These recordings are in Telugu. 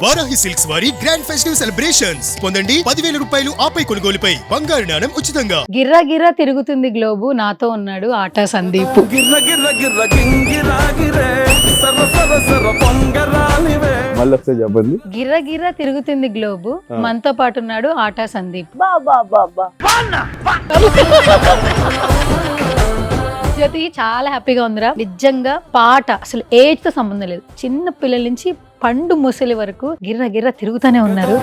వారాహి సిల్క్స్ వారి గ్రాండ్ ఫెస్టివ్ సెలబ్రేషన్స్ పొందండి 10,000 రూపాయలు ఆపై కొనుగోలుపై బంగారు నాణెం ఉచితంగా. గిర్రా గిర్రా తిరుగుతుంది గ్లోబు, నాతో ఉన్నాడు ఆటా సందీప్. మళ్ళీ ఒకసారి చెప్పండి. గిర్రా గిర్రా తిరుగుతుంది గ్లోబు, మనతో పాటు ఉన్నాడు ఆటా సందీప్. జ్యోతి చాలా హ్యాపీగా ఉందిరా నిజంగా. పాట అసలు ఏజ్ తో సంబంధం లేదు, చిన్న పిల్లల నుంచి పండు ముసలి వరకు గిర్ర గిర్ర తిరుగుతూనే ఉన్నారు.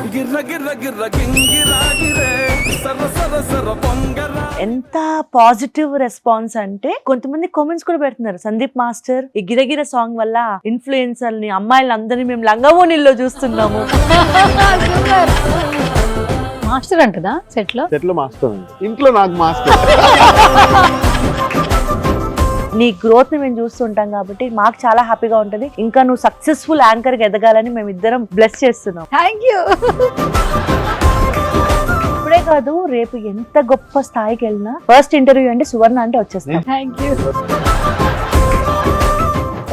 ఎంత పాజిటివ్ రెస్పాన్స్ అంటే కొంతమంది కామెంట్స్ కూడా పెడుతున్నారు, సందీప్ మాస్టర్ ఈ గిరగిర సాంగ్ వల్ల ఇన్ఫ్లుయెన్సర్ని అమ్మాయిలు అందరినీ మేము లంగవోనిల్లో చూస్తున్నాము. మాస్టర్ అంటదా సెట్ లో మాస్టర్, ఇంట్లో నాకు మాస్టర్. నీ గ్రోత్ ని మేము చూస్తుంటాం కాబట్టి మాకు చాలా హ్యాపీగా ఉంటది. ఇంకా నువ్వు సక్సెస్ఫుల్ యాంకర్ గా ఎదగాలని మేము ఇద్దరం బ్లెస్ చేస్తున్నాం. Thank you. ఇప్పుడే కాదు, రేపు ఎంత గొప్ప స్థాయికి వెళ్ళినా ఫస్ట్ ఇంటర్వ్యూ అంటే సువర్ణ అంటే వచ్చేస్తాం. Thank you.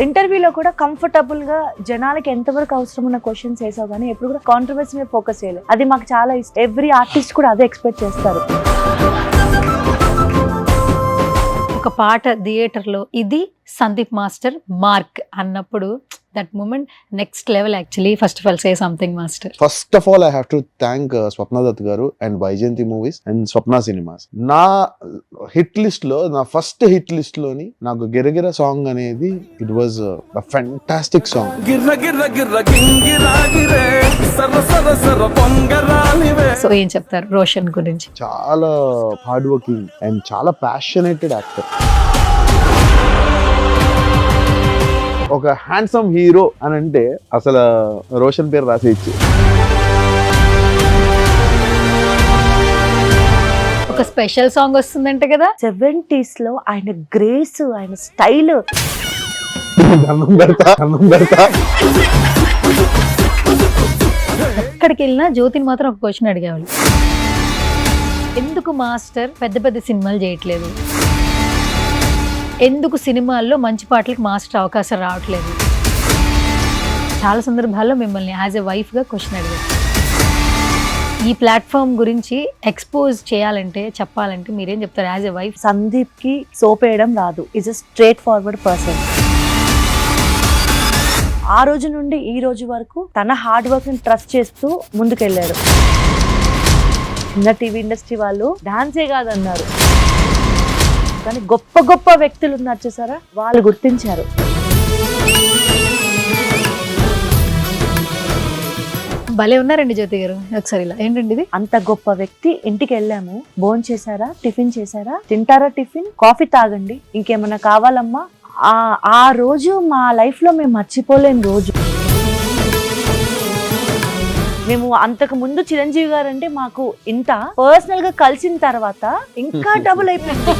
ఇంటర్వ్యూలో కూడా కంఫర్టబుల్ గా జనాలకి ఎంతవరకు అవసరం ఉన్న క్వశ్చన్స్ వేసావు కానీ ఎప్పుడు కూడా కాంట్రవర్సీ మీద ఫోకస్ చేయలేదు. అది మాకు చాలా ఇష్టం. ఎవ్రీ ఆర్టిస్ట్ కూడా అదే ఎక్స్పెక్ట్ చేస్తారు. ఒక పాట థియేటర్ లో ఇది సందీప్ మాస్టర్ మార్క్ అన్నప్పుడు that moment next level actually. First of all say something master. First of all I have to thank Swapna Dutt garu and Vyjayanthi movies and Swapna cinemas. నా హిట్ లిస్ట్ లో, నా ఫస్ట్ హిట్ లిస్ట్ లోని నాకు గిరగిర సాంగ్ అనేది it was fantastic song. So ఏం చెప్తారు రోషన్ గురించి? చాలా హార్డ్ వర్కింగ్ అండ్ చాలా ప్యాషనేటెడ్ యాక్టర్. ఒక హ్యాండ్సమ్ హీరో అని అంటే అసలు రోషన్ పేరు రాసేయచ్చు. ఒక స్పెషల్ సాంగ్ వస్తుందంటే కదా 70s లో ఆయన గ్రేస్, ఆయన స్టైల్. ఎక్కడికి వెళ్ళినా జ్యోతిని మాత్రం ఒక క్వశ్చన్ అడిగేవాళ్ళు, ఎందుకు మాస్టర్ పెద్ద పెద్ద సినిమాలు చేయట్లేదు, ఎందుకు సినిమాల్లో మంచి పాటలకు మాస్టర్ అవకాశం రావట్లేదు? చాలా సందర్భాల్లో మిమ్మల్ని యాజ్ ఎ వైఫ్గా క్వశ్చన్ అడిగారు. ఈ ప్లాట్ఫామ్ గురించి ఎక్స్పోజ్ చేయాలంటే, చెప్పాలంటే మీరేం చెప్తారు యాజ్ ఎ వైఫ్? సందీప్ కి సోపేయడం రాదు, is a straightforward person. ఆ రోజు నుండి ఈ రోజు వరకు తన హార్డ్ వర్క్ ని ట్రస్ట్ చేస్తూ ముందుకెళ్ళాడు. చిన్న టీవీ ఇండస్ట్రీ వాళ్ళు డాన్సే కాదన్నారు, కానీ గొప్ప గొప్ప వ్యక్తులు ఉన్నారు చూసారా, వాళ్ళు గుర్తించారు. భలే ఉన్నారండి జ్యోతి గారు. ఒకసారి ఇలా ఏంటండి ఇది? అంత గొప్ప వ్యక్తి ఇంటికి వెళ్ళాము, భోజనం చేశారా, టిఫిన్ చేశారా, తింటారా టిఫిన్, కాఫీ తాగండి, ఇంకేమన్నా కావాలమ్మా. ఆ రోజు మా లైఫ్ లో మేము మర్చిపోలేని రోజు. మేము అంతకు ముందు చిరంజీవి గారు అంటే మాకు ఇంత, పర్సనల్ గా కలిసిన తర్వాత ఇంకా డబుల్ అయిపోయింది.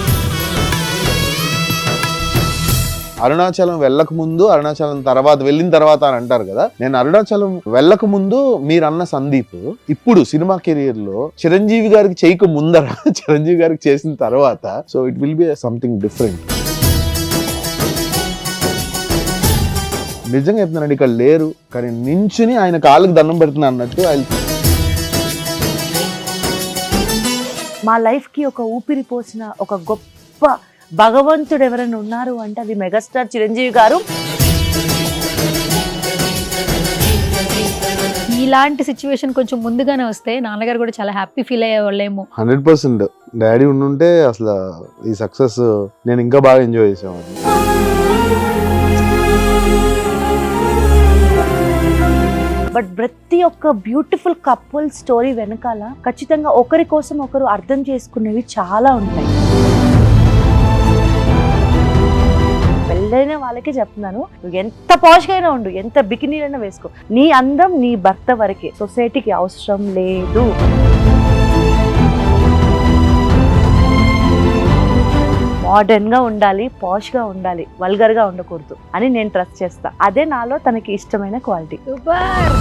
అరుణాచలం వెళ్ళక ముందు, అరుణాచలం తర్వాత వెళ్ళిన తర్వాత అని అంటారు కదా. నేను అరుణాచలం వెళ్ళక ముందు మీరన్న సందీప్ ఇప్పుడు సినిమా కెరియర్ లో చిరంజీవి గారికి చేయక ముందర చిరంజీవి గారికి చేసిన తర్వాత, so it will be something different. నిజంగా చెప్తున్నానండి, ఇక్కడ లేరు కానీ నించుని ఆయన కాళ్ళకి దండం పెడుతున్నా అన్నట్టు. మా లైఫ్ కి ఒక ఊపిరి పోసిన ఒక గొప్ప భగవంతుడు ఎవరైనా ఉన్నారు అంటే అది మెగాస్టార్ చిరంజీవి గారు. ఇలాంటి సిచ్యువేషన్ కొంచెం ముందుగానే వస్తే నాన్నగారు కూడా చాలా హ్యాపీ ఫీల్ అయ్యేవాళ్ళేమో. 100% డాడీ ఉండుంటే అసలు ఈ సక్సెస్ నేను ఇంకా బాగా ఎంజాయ్ చేసేవాడిని. బట్ ప్రతి ఒక్క బ్యూటిఫుల్ కపుల్ స్టోరీ వెనకాల ఖచ్చితంగా ఒకరి కోసం ఒకరు అర్థం చేసుకునేవి చాలా ఉంటాయి. పెళ్ళైన వాళ్ళకే చెప్తున్నాను, నువ్వు ఎంత పాష్గా అయినా ఉండు, ఎంత బికినీలైనా వేసుకో, నీ అందం నీ భర్త వరకే, సొసైటీకి అవసరం లేదు. మోడర్న్ గా ఉండాలి, పాష్ గా ఉండాలి, వల్గర్ గా ఉండకూడదు అని నేను ట్రస్ట్ చేస్తా. అదే నాలో తనకి ఇష్టమైన క్వాలిటీ. సూపర్.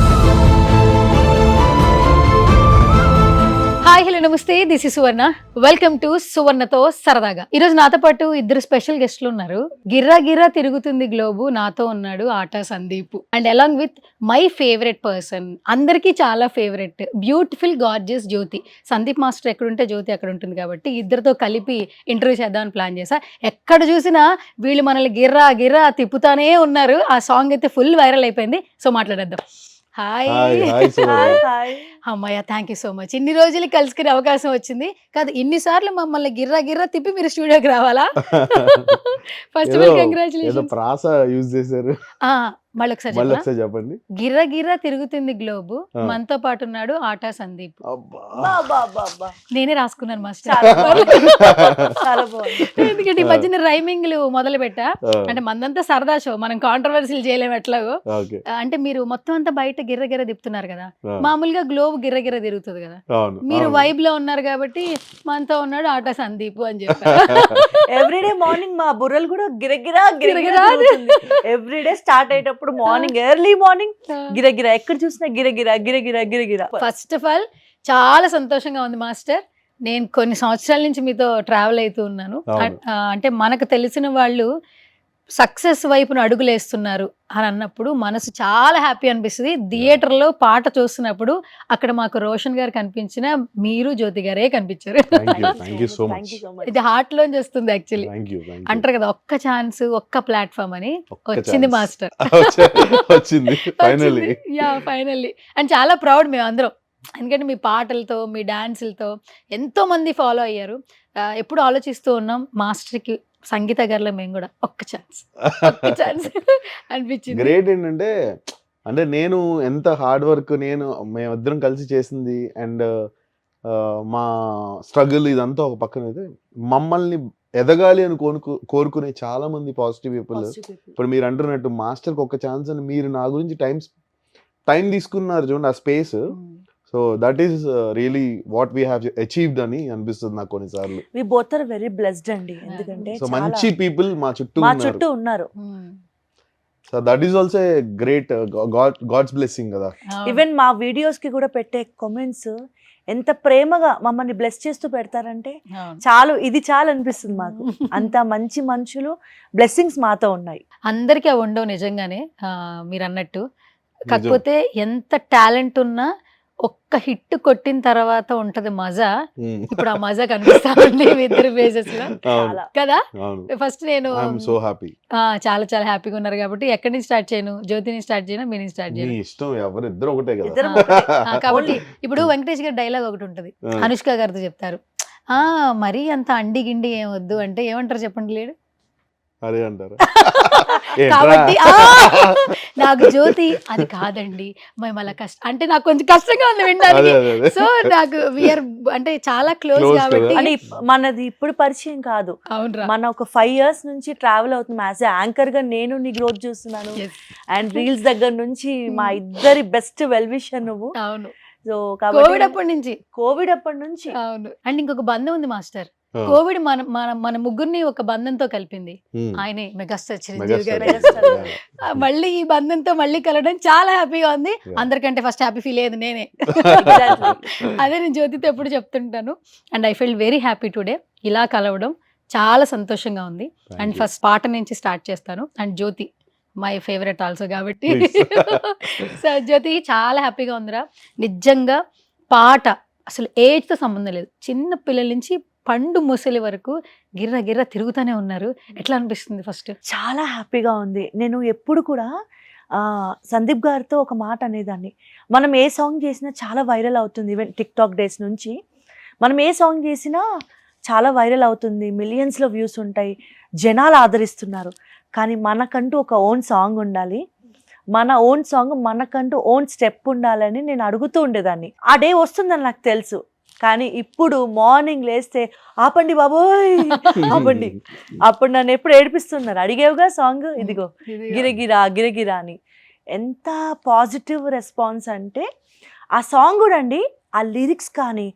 హాయ్ హలో నమస్తే, this is Suvarna. Welcome to సువర్ణతో సరదాగా. ఈ రోజు నాతో పాటు ఇద్దరు స్పెషల్ గెస్ట్లు ఉన్నారు. గిర్రా గిర్రా తిరుగుతుంది గ్లోబు నాతో ఉన్నాడు Aata Sandeep. And along with my favourite person, అందరికీ చాలా favourite, beautiful gorgeous Jyothi. Sandeep master ఎక్కడుంటే జ్యోతి అక్కడ ఉంటుంది కాబట్టి ఇద్దరితో కలిపి ఇంటర్వ్యూ చేద్దామని ప్లాన్ చేశా. ఎక్కడ చూసినా వీళ్ళు మనల్ని గిర్రా గిర్రా తిప్పుతానే ఉన్నారు. ఆ సాంగ్ అయితే ఫుల్ వైరల్ అయిపోయింది. సో మాట్లాడేద్దాం. హాయ్ అమ్మాయ, థ్యాంక్ యూ సో మచ్. ఇన్ని రోజులు కలుసుకునే అవకాశం వచ్చింది కాదు, ఇన్నిసార్లు మమ్మల్ని గిర్రా గిర్రా తిప్పి మీరు స్టూడియోకి రావాలా? First of all congratulations. ప్రాస యూజ్ చేశారు. మళ్ళీ ఒకసారి చెప్పండి. గిర్రా గిర్రా తిరుగుతుంది గ్లోబు, మనతో పాటు ఉన్నాడు ఆటా సందీప్. నేనే రాసుకున్నాను మాస్టర్, ఎందుకంటే ఈ మధ్యన రైమింగ్లు మొదలు పెట్టా. అంటే మందంతా సరదా షో, మనం కాంట్రవర్సీలు చేయలేము ఎట్లాగో. అంటే మీరు మొత్తం అంతా బయట గిర్ర గిర్ర తిప్పుతున్నారు కదా, మామూలుగా గ్లోబ్ గిర్ర గిర్ర తిరుగుతుంది కదా. మీరు వైబ్ లో ఉన్నారు కాబట్టి మనతో ఉన్నాడు ఆటా సందీప్ అని చెప్పారు. ఎవ్రీడే మార్నింగ్ మా బుర్రలు కూడా గిరగిరా గిరగిరా ఎవ్రీడే స్టార్ట్ అయ్యేటప్పుడు మార్నింగ్ ఎర్లీ మార్నింగ్ గిరగిరా, ఎక్కడ చూసినా గిరగిరా గిరగిరా గిరగిరా. ఫస్ట్ ఆఫ్ ఆల్ చాలా సంతోషంగా ఉంది మాస్టర్. నేను కొన్ని సంవత్సరాల నుంచి మీతో ట్రావెల్ అవుతూ ఉన్నాను. అంటే మనకు తెలిసిన వాళ్ళు సక్సెస్ వైపున అడుగులేస్తున్నారు అని అన్నప్పుడు మనసు చాలా హ్యాపీ అనిపిస్తుంది. థియేటర్లో పాట చూస్తున్నప్పుడు అక్కడ మాకు రోషన్ గారు కనిపించిన, మీరు జ్యోతి గారే కనిపించారు. ఇది హార్ట్ లోంచి వస్తుంది యాక్చువల్లీ. అంటారు కదా, ఒక్క ఛాన్స్ ఒక్క ప్లాట్ఫామ్ అని. వచ్చింది మాస్టర్, ఫైనల్లీ. అండ్ చాలా ప్రౌడ్ మేము అందరం, ఎందుకంటే మీ పాటలతో మీ డాన్సులతో ఎంతో మంది ఫాలో అయ్యారు. ఎప్పుడు ఆలోచిస్తూ ఉన్నాం మాస్టర్కి సంగీత గారిలో మేము కూడా ఒక్క ఛాన్స్ అనిపించింది. గ్రేట్ ఏంటంటే, అంటే నేను ఎంత హార్డ్ వర్క్, మేమిద్దరం కలిసి చేసింది అండ్ మా స్ట్రగుల్ ఇదంతా ఒక పక్కన అయితే, మమ్మల్ని ఎదగాలి అని కోరుకునే చాలా మంది పాజిటివ్ పీపుల్. ఇప్పుడు మీరు అంటున్నట్టు మాస్టర్కి ఒక ఛాన్స్ అని మీరు నా గురించి టైం తీసుకున్నారు చూడండి, ఆ space. So that is really what we have achieved అని అనిపిస్తుంది నాకు కొన్నిసార్లు. We both are very blessed అండి, ఎందుకంటే సో మంచి పీపుల్ మా చుట్టూ ఉన్నారు. So that is also great God's blessing కదా. ఈవెన్ మా వీడియోస్ కి కూడా పెట్టే కామెంట్స్ ఎంత ప్రేమగా మమ్మల్ని బ్లెస్ చేస్తూ పెడతారంటే ఇది చాలు అనిపిస్తుంది మాకు. అంత మంచి మనుషులు, బ్లెస్సింగ్స్ మాతో ఉన్నాయి. అందరికీ అవి ఉండవు నిజంగానే మీరు అన్నట్టు. కాకపోతే ఎంత టాలెంట్ ఉన్నా ఒక్క హిట్ కొట్టిన తర్వాత ఉంటది మజా. ఇప్పుడు ఆ మజా కనిపిస్తా ఉంది మీ ఇద్దరు ఫేసెస్ లో కదా. ఫస్ట్ నేను చాలా చాలా హ్యాపీగా ఉన్నారు కాబట్టి ఎక్కడి నుంచి స్టార్ట్ చేయను, జ్యోతిని స్టార్ట్ చేయను, మీ నుంచి స్టార్ట్ చేయను కాబట్టి ఇప్పుడు వెంకటేష్ గారి డైలాగ్ ఒకటి ఉంటది, అనుష్క గారితో చెప్తారు, మరీ అంత అండి గిండి ఏం వద్దు అంటే ఏమంటారు చెప్పండి లేడు కాబట్టి నాకు జ్యోతి అది కాదండి మేము అలా అంటే నాకు కొంచెం కష్టంగా ఉంది వినడానికి. సో నాకు వీఆర్ అంటే చాలా క్లోజ్ కాబట్టి. అని మనది ఇప్పుడు పరిచయం కాదు, మన ఒక 5 years నుంచి ట్రావెల్ అవుతుంది. యాజ్ యాంకర్ గా నేను నీ గ్రోత్ చూస్తున్నాను, అండ్ రీల్స్ దగ్గర నుంచి మా ఇద్దరి బెస్ట్ వెల్ విషర్ నువ్వు. అవును. సో కోవిడ్ అప్పటి నుంచి అవును. అండ్ ఇంకొక బంధం ఉంది మాస్టర్, కోవిడ్ మన ముగ్గురిని ఒక బంధంతో కలిపింది. ఆయనే మెగాస్టార్ చిరంజీవి గారు. మళ్ళీ ఈ బంధంతో మళ్ళీ కలవడం చాలా హ్యాపీగా ఉంది. అందరికంటే ఫస్ట్ హ్యాపీ ఫీల్ అయ్యేది నేనే. అదే నేను జ్యోతితో ఎప్పుడు చెప్తుంటాను. And I feel very happy today, ఇలా కలవడం చాలా సంతోషంగా ఉంది. అండ్ ఫస్ట్ పాట నుంచి స్టార్ట్ చేస్తాను. And Jyothi my favourite also కాబట్టి. సో జ్యోతి చాలా హ్యాపీగా ఉందిరా నిజంగా. పాట అసలు ఏజ్తో సంబంధం లేదు, చిన్న పిల్లల నుంచి పండు ముసలి వరకు గిర్ర గిర్ర తిరుగుతూనే ఉన్నారు. ఎట్లా అనిపిస్తుంది? ఫస్ట్ చాలా హ్యాపీగా ఉంది. నేను ఎప్పుడు కూడా సందీప్ గారితో ఒక మాట అనేదాన్ని, మనం ఏ సాంగ్ చేసినా చాలా వైరల్ అవుతుంది. ఈవెన్ టిక్టాక్ డేస్ నుంచి మనం ఏ సాంగ్ చేసినా చాలా వైరల్ అవుతుంది, మిలియన్స్లో వ్యూస్ ఉంటాయి, జనాలు ఆదరిస్తున్నారు. కానీ మనకంటూ ఒక ఓన్ సాంగ్ ఉండాలి, మన ఓన్ సాంగ్ మనకంటూ ఓన్ స్టెప్ ఉండాలని నేను అడుగుతూ ఉండేదాన్ని. ఆ డే వస్తుందని నాకు తెలుసు. కానీ ఇప్పుడు మార్నింగ్ లేస్తే ఆపండి బాబోయ్ ఆపండి, అప్పుడు నన్ను ఎప్పుడు ఏడిపిస్తున్నారు, అడిగేవుగా సాంగ్ ఇదిగో గిరగిరా గిరగిరా అని. ఎంత పాజిటివ్ రెస్పాన్స్ అంటే ఆ సాంగ్ కూడా అండి, ఆ లిరిక్స్ కానీ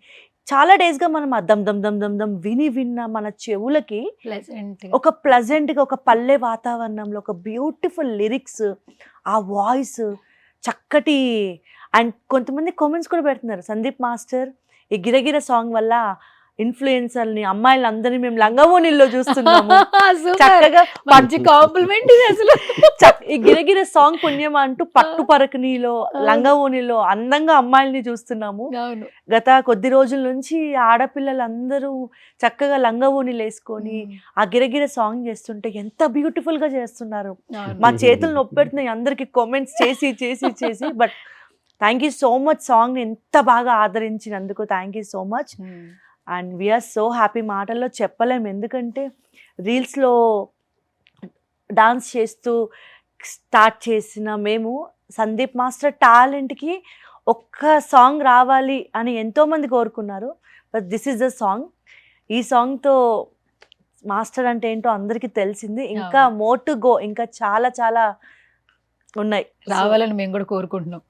చాలా డేస్గా మనం ఆ దమ్ దమ్ దమ్ దమ్ దమ్ విన్న మన చెవులకి ఒక ప్లెజెంట్గా, ఒక పల్లె వాతావరణంలో ఒక బ్యూటిఫుల్ లిరిక్స్, ఆ వాయిస్ చక్కటి. అండ్ కొంతమంది కామెంట్స్ కూడా పెడుతున్నారు, సందీప్ మాస్టర్ ఈ గిరగిర సాంగ్ వల్ల ఇన్ఫ్లుయెన్సర్ని అమ్మాయిలు అందరినీ మేము లంగవోనిల్లో చూస్తున్నాము. చక్కగా మంచి కాంప్లిమెంట్ ఇది అసలు. ఈ గిరగిర సాంగ్ పుణ్యం అంటూ పట్టు పరకనీలో లంగవోనిలో అందంగా అమ్మాయిల్ని చూస్తున్నాము. అవును. గత కొద్ది రోజుల నుంచి ఆడపిల్లలందరూ చక్కగా లంగవోనిలు వేసుకొని ఆ గిరగిర సాంగ్ చేస్తుంటే ఎంత బ్యూటిఫుల్ గా చేస్తున్నారు. మా చేతులు నొప్పి పెడుతున్నాయి అందరికి కామెంట్స్ చేసి చేసి చేసి. But thank you so much, song ఎంత బాగా ఆదరించినందుకు thank you so much. And we are so happy, మాటల్లో చెప్పలేము. ఎందుకంటే రీల్స్లో డాన్స్ చేస్తూ స్టార్ట్ చేసిన మేము సందీప్ మాస్టర్ టాలెంట్కి ఒక్క సాంగ్ రావాలి అని ఎంతోమంది కోరుకున్నారు. But this is the song. ఈ సాంగ్తో మాస్టర్ అంటే ఏంటో అందరికీ తెలిసింది. ఇంకా మోర్ టు గో, ఇంకా చాలా చాలా ఉన్నాయి రావాలని మేము కూడా కోరుకుంటున్నాం.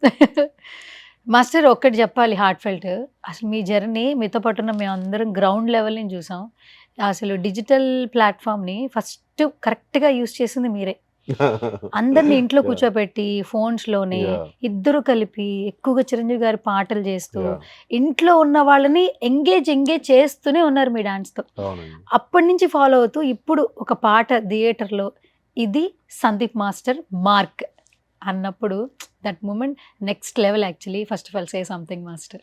మాస్టర్ ఒక్కటి చెప్పాలి, హార్ట్ ఫెల్ట్, అసలు మీ జర్నీ మీతో పాటు ఉన్న మేము అందరం గ్రౌండ్ లెవెల్ నుంచి చూసాం. అసలు డిజిటల్ ప్లాట్ఫామ్ని ఫస్ట్ కరెక్ట్గా యూస్ చేసింది మీరే. అందరిని ఇంట్లో కూర్చోబెట్టి ఫోన్స్లోనే ఇద్దరు కలిపి ఎక్కువగా చిరంజీవి గారి పాటలు చేస్తూ ఇంట్లో ఉన్న వాళ్ళని ఎంగేజ్ చేస్తూనే ఉన్నారు మీ డాన్స్తో. అప్పటి నుంచి ఫాలో అవుతూ ఇప్పుడు ఒక పాట థియేటర్లో ఇది సందీప్ మాస్టర్ మార్క్ అన్నప్పుడు that moment next level. Actually first of all say something master.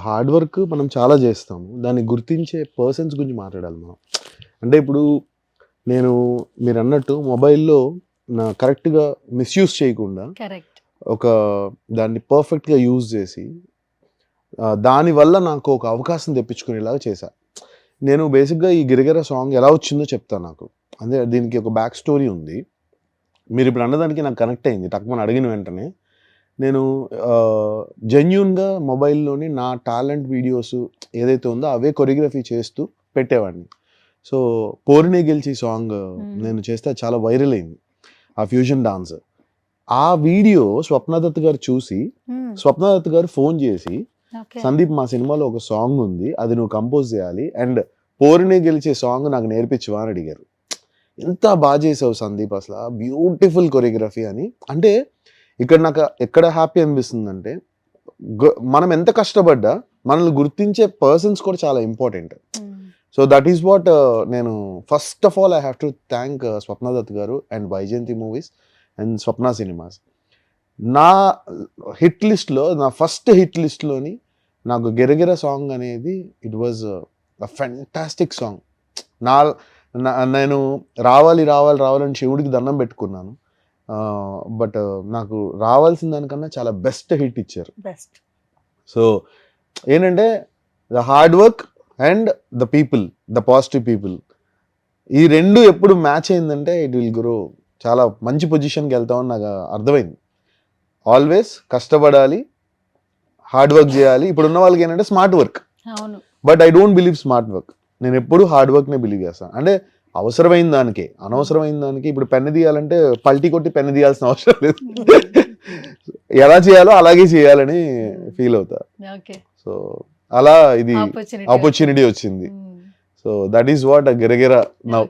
Hard work మనం చాలా చేస్తాము, దాన్ని గుర్తించే పర్సన్స్ గురించి మాట్లాడాలి మనం. అంటే ఇప్పుడు నేను మీరు అన్నట్టు మొబైల్లో కరెక్ట్గా మిస్యూజ్ చేయకుండా కరెక్ట్ ఒక దాన్ని పర్ఫెక్ట్గా యూజ్ చేసి దానివల్ల నాకు ఒక అవకాశం తెప్పించుకునేలాగా చేశా. నేను బేసిక్గా ఈ గిరగిర సాంగ్ ఎలా వచ్చిందో చెప్తాను. నాకు అంటే దీనికి ఒక బ్యాక్ స్టోరీ ఉంది. మీరు ఇప్పుడు అన్నదానికి నాకు కనెక్ట్ అయింది టక్మని అడిగిన వెంటనే. నేను జెన్యూన్గా మొబైల్లోని నా టాలెంట్ వీడియోస్ ఏదైతే ఉందో అవే కొరియోగ్రఫీ చేస్తూ పెట్టేవాడిని. సో పోరినే గెలిచి సాంగ్ నేను చేస్తే చాలా వైరల్ అయింది, ఆ ఫ్యూజన్ డాన్స్. ఆ వీడియో స్వప్నదత్ గారు చూసి స్వప్నదత్ గారు ఫోన్ చేసి, సందీప్ మా సినిమాలో ఒక సాంగ్ ఉంది, అది నువ్వు కంపోజ్ చేయాలి అండ్ పోరినే గెలిచే సాంగ్ నాకు నేర్పించవా అని అడిగారు. ఎంత బాగా చేసావు సందీప్, అసలు బ్యూటిఫుల్ కొరియోగ్రఫీ అని. అంటే ఇక్కడ నాకు ఎక్కడ హ్యాపీ అనిపిస్తుంది అంటే మనం ఎంత కష్టపడ్డా మనల్ని గుర్తించే పర్సన్స్ కూడా చాలా important. So that is what నేను first of all I have to thank Swapna Dutt garu and Vyjayanthi movies and Swapna cinemas. నా హిట్ లిస్ట్లో, నా ఫస్ట్ హిట్ లిస్ట్లోని నాకు గిరగిర సాంగ్ అనేది it was a fantastic song. నేను రావాలి రావాలి రావాలని శివుడికి దండం పెట్టుకున్నాను. బట్ నాకు రావాల్సిన దానికన్నా చాలా బెస్ట్ హిట్ ఇచ్చారు. బెస్ట్. సో ఏంటంటే the hard work and the people, the positive people, ఈ రెండు ఎప్పుడు మ్యాచ్ అయిందంటే ఇట్ విల్ గ్రో. చాలా మంచి పొజిషన్కి వెళ్తామని నాకు అర్థమైంది. ఆల్వేస్ కష్టపడాలి, హార్డ్ వర్క్ చేయాలి. ఇప్పుడు ఉన్న వాళ్ళకి ఏంటంటే smart work, but I don't believe smart work. నేను ఎప్పుడు హార్డ్ వర్క్నే బిలీవ్ చేస్తాను. అంటే అవసరమైన దానికే, అనవసరమైన దానికి ఇప్పుడు పెన్ను తీయాలంటే పల్టీ కొట్టి పెన్ను తీయాల్సిన అవసరం లేదు. ఎలా చేయాలో అలాగే చేయాలని ఫీల్ అవుతా. సో అలా ఇది ఆపర్చునిటీ వచ్చింది. So that is what Giragira now.